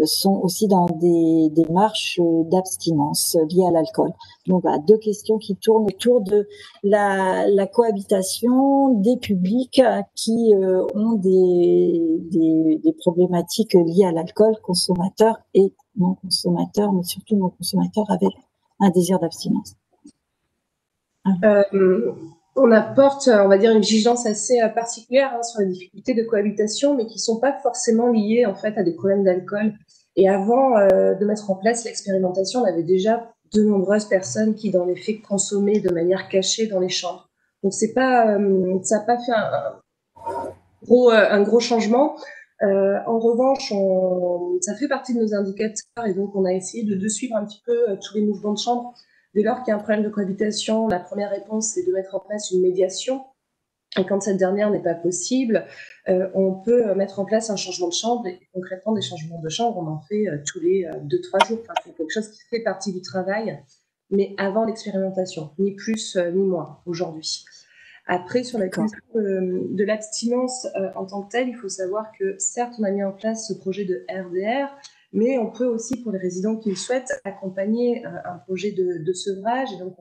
sont aussi dans des démarches d'abstinence liées à l'alcool. Donc voilà, 2 questions qui tournent autour de la cohabitation des publics qui ont des problématiques liées à l'alcool, consommateurs et non consommateurs, mais surtout non consommateurs avec un désir d'abstinence. On apporte, on va dire, une vigilance assez particulière sur les difficultés de cohabitation, mais qui ne sont pas forcément liées en fait à des problèmes d'alcool. Et avant de mettre en place l'expérimentation, on avait déjà de nombreuses personnes qui, dans les faits, consommaient de manière cachée dans les chambres. Donc c'est pas, ça n'a pas fait un gros changement. En revanche, ça fait partie de nos indicateurs et donc on a essayé de suivre un petit peu tous les mouvements de chambre. Dès lors qu'il y a un problème de cohabitation, la première réponse, c'est de mettre en place une médiation. Et quand cette dernière n'est pas possible, on peut mettre en place un changement de chambre. Et concrètement, des changements de chambre, on en fait tous les 2-3 jours. Enfin, c'est quelque chose qui fait partie du travail, mais avant l'expérimentation, ni plus ni moins aujourd'hui. Après, sur la question de l'abstinence en tant que telle, il faut savoir que certes, on a mis en place ce projet de RDR, mais on peut aussi, pour les résidents qui le souhaitent, accompagner un projet de sevrage. Et donc,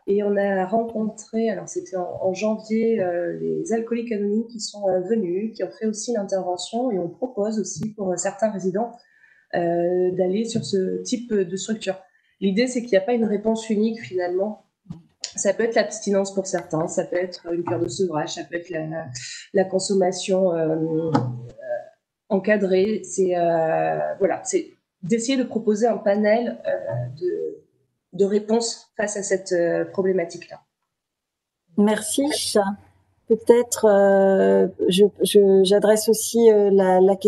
et on a rencontré, alors c'était en janvier, les alcooliques anonymes qui sont venus, qui ont fait aussi l'intervention, et on propose aussi pour certains résidents d'aller sur ce type de structure. L'idée, c'est qu'il n'y a pas une réponse unique finalement. Ça peut être l'abstinence pour certains, ça peut être une cure de sevrage, ça peut être la consommation encadrée. C'est voilà, c'est d'essayer de proposer un panel de réponses face à cette problématique-là. Merci. peut-être, j'adresse aussi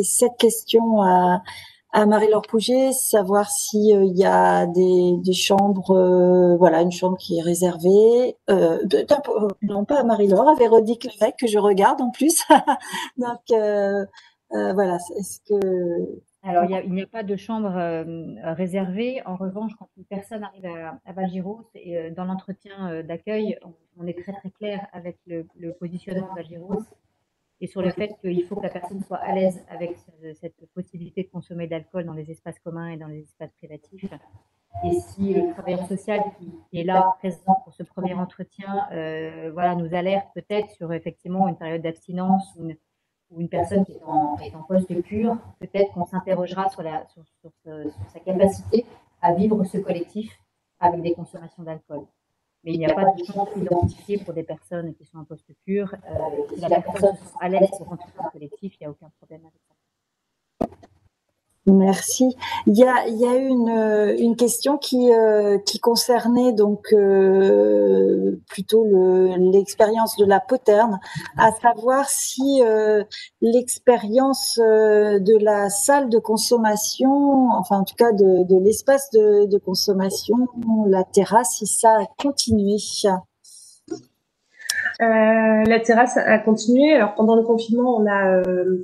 cette question à Marie-Laure Pouget, savoir si il y a des chambres, voilà, une chambre qui est réservée. Non, pas à Marie-Laure, à Véronique Lévesque que je regarde en plus. Donc voilà, est-ce que Alors, il n'y a pas de chambre réservée. En revanche, quand une personne arrive à Valgiros, et dans l'entretien d'accueil, on est très très clair avec le positionnement de Valgiros et sur le fait qu'il faut que la personne soit à l'aise avec cette possibilité de consommer d'alcool dans les espaces communs et dans les espaces privatifs. Et si le travailleur social qui est là, présent pour ce premier entretien, voilà, nous alerte peut-être sur effectivement une période d'abstinence ou une personne qui est en post-cure, peut-être qu'on s'interrogera sur sa capacité à vivre ce collectif avec des consommations d'alcool. Mais il n'y a pas de chambre identifiée pour des personnes qui sont en post-cure. Si la personne se sent à l'aise pour rentrer dans le collectif, il n'y a aucun problème avec ça. Merci. Il y a une question qui concernait donc plutôt l'expérience de la poterne, à savoir si l'expérience de la salle de consommation, enfin en tout cas de l'espace de consommation, la terrasse, si ça a continué. La terrasse a continué. Alors pendant le confinement, on a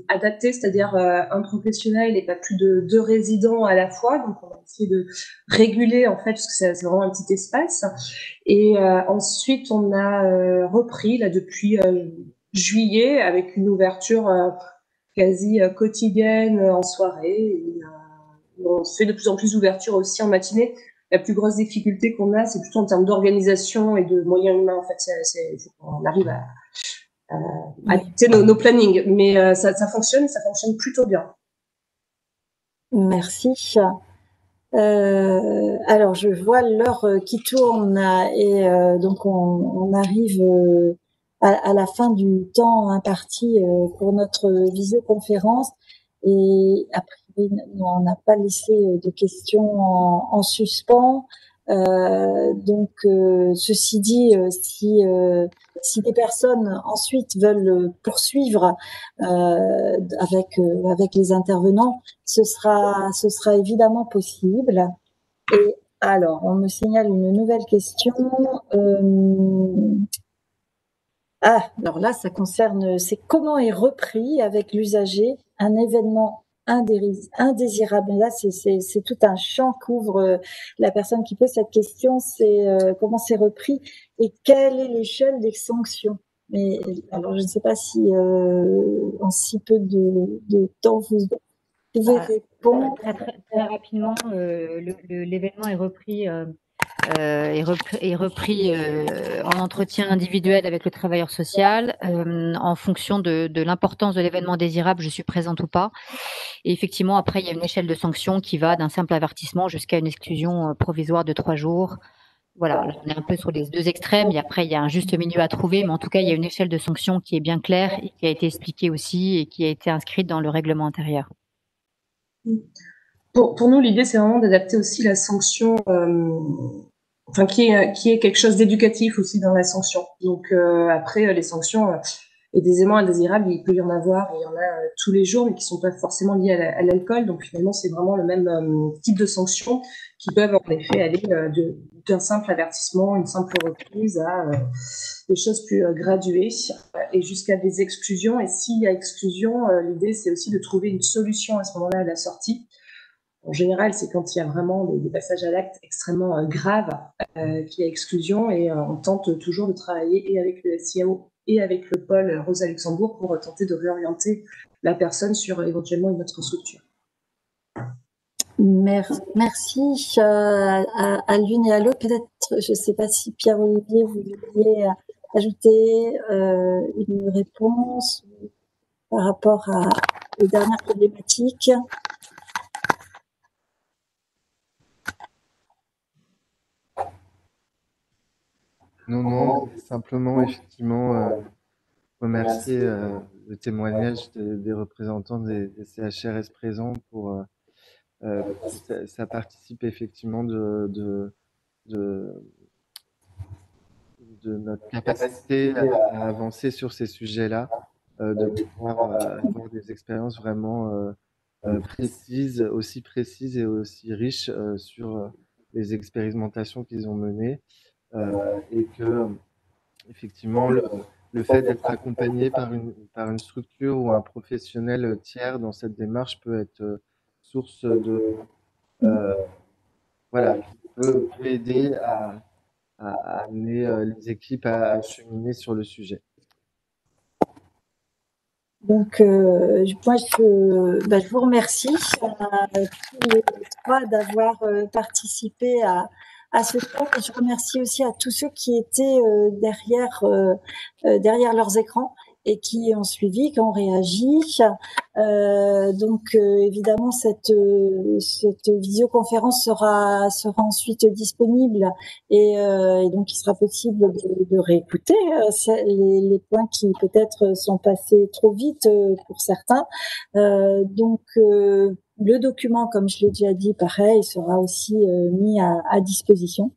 adapté, c'est-à-dire un professionnel et pas plus de 2 résidents à la fois. Donc on a essayé de réguler en fait, parce que c'est vraiment un petit espace. Et ensuite, on a repris là depuis juillet avec une ouverture quasi quotidienne en soirée. Et, on fait de plus en plus d'ouverture aussi en matinée. La plus grosse difficulté qu'on a, c'est plutôt en termes d'organisation et de moyens humains. En fait, c'est qu'on arrive à adapter nos plannings. Mais ça fonctionne plutôt bien. Merci. Alors, je vois l'heure qui tourne et donc on arrive à la fin du temps imparti pour notre visioconférence. Et après, on n'a pas laissé de questions en suspens. Donc, ceci dit, si des personnes ensuite veulent poursuivre avec les intervenants, ce sera évidemment possible. Et alors, on me signale une nouvelle question. Alors là, ça concerne, c'est comment est repris avec l'usager un événement indésirable. Là, c'est tout un champ qu'ouvre la personne qui pose cette question. C'est comment c'est repris et quelle est l'échelle des sanctions. Mais alors, je ne sais pas si en si peu de temps vous pouvez répondre. Très rapidement, l'événement est repris. Est repris en entretien individuel avec le travailleur social en fonction de l'importance de l'événement désirable, je suis présente ou pas. Et effectivement, après, il y a une échelle de sanctions qui va d'un simple avertissement jusqu'à une exclusion provisoire de 3 jours. Voilà, on est un peu sur les 2 extrêmes et après, il y a un juste milieu à trouver, mais en tout cas, il y a une échelle de sanctions qui est bien claire et qui a été expliquée aussi et qui a été inscrite dans le règlement intérieur. Pour nous, l'idée, c'est vraiment d'adapter aussi la sanction, enfin, qui est quelque chose d'éducatif aussi dans la sanction. Donc, après, les sanctions et des éléments indésirables, il peut y en avoir, et il y en a tous les jours, mais qui sont pas forcément liés à l'alcool. Donc, finalement, c'est vraiment le même type de sanctions qui peuvent en effet aller d'un simple avertissement, une simple reprise à des choses plus graduées et jusqu'à des exclusions. Et s'il y a exclusion, l'idée, c'est aussi de trouver une solution à ce moment-là à la sortie. En général, c'est quand il y a vraiment des passages à l'acte extrêmement graves qu'il y a exclusion, et on tente toujours de travailler et avec le SIAO et avec le pôle Rosa Luxembourg pour tenter de réorienter la personne sur éventuellement une autre structure. Merci à l'une et à l'autre. Peut-être, je ne sais pas si Pierre-Olivier, vous vouliez ajouter une réponse par rapport aux dernières problématiques. Non, simplement, effectivement, remercier le témoignage des représentants des CHRS présents pour ça participe effectivement notre capacité à avancer sur ces sujets-là, de pouvoir avoir des expériences vraiment précises et aussi riches sur les expérimentations qu'ils ont menées, et que effectivement le fait d'être accompagné par une structure ou un professionnel tiers dans cette démarche peut être source de voilà, peut aider à amener les équipes à cheminer sur le sujet. Donc, moi, je vous remercie tous les trois d'avoir participé à ce talk. Et je remercie aussi à tous ceux qui étaient derrière leurs écrans et qui ont suivi, qui ont réagi. Donc, évidemment, cette visioconférence sera ensuite disponible et donc il sera possible de réécouter les points qui peut-être sont passés trop vite pour certains. Donc, le document, comme je l'ai déjà dit, pareil, sera aussi mis à disposition.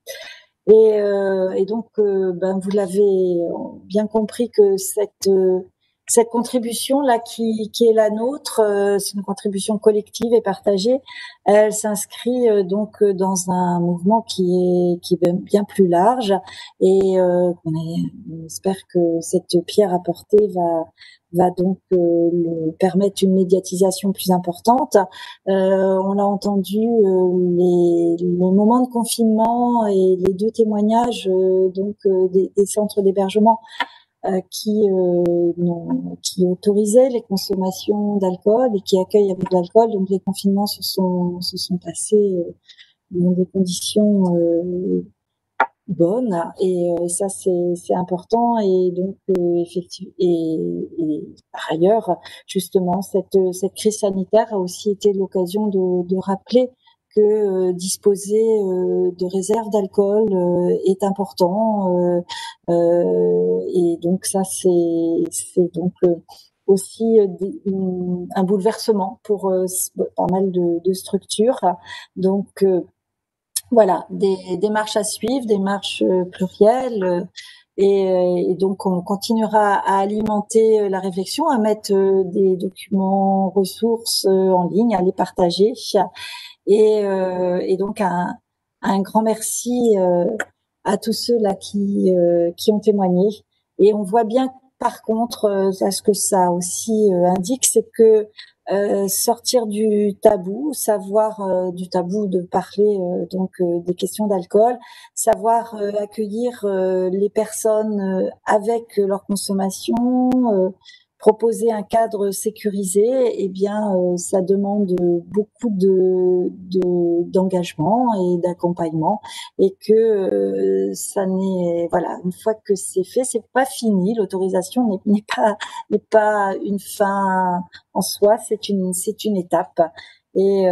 Et donc, vous l'avez bien compris que cette contribution-là qui est la nôtre, c'est une contribution collective et partagée. Elle s'inscrit donc dans un mouvement qui est bien plus large et on espère que cette pierre apportée va donc permettre une médiatisation plus importante. On a entendu les moments de confinement et les deux témoignages des centres d'hébergement qui autorisaient les consommations d'alcool et qui accueillent avec de l'alcool. Donc les confinements se sont passés dans des conditions bonne et ça c'est important et donc effectivement et par ailleurs justement cette crise sanitaire a aussi été l'occasion de rappeler que disposer de réserves d'alcool est important et donc ça c'est donc aussi un bouleversement pour pas mal de structures. Donc voilà, des démarches à suivre, des marches plurielles, et donc on continuera à alimenter la réflexion, à mettre des documents ressources en ligne, à les partager, et donc un grand merci à tous ceux là qui ont témoigné. Et on voit bien par contre, ce que ça aussi indique, c'est que sortir du tabou, savoir du tabou de parler des questions d'alcool, savoir accueillir les personnes avec leur consommation, proposer un cadre sécurisé, eh bien ça demande beaucoup d'engagement et d'accompagnement et que ça n'est voilà, une fois que c'est fait, c'est pas fini, l'autorisation n'est pas une fin en soi, c'est une étape. Et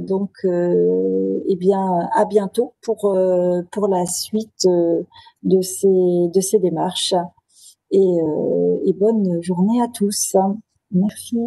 donc, eh bien, à bientôt pour la suite de ces démarches. Et bonne journée à tous. Merci.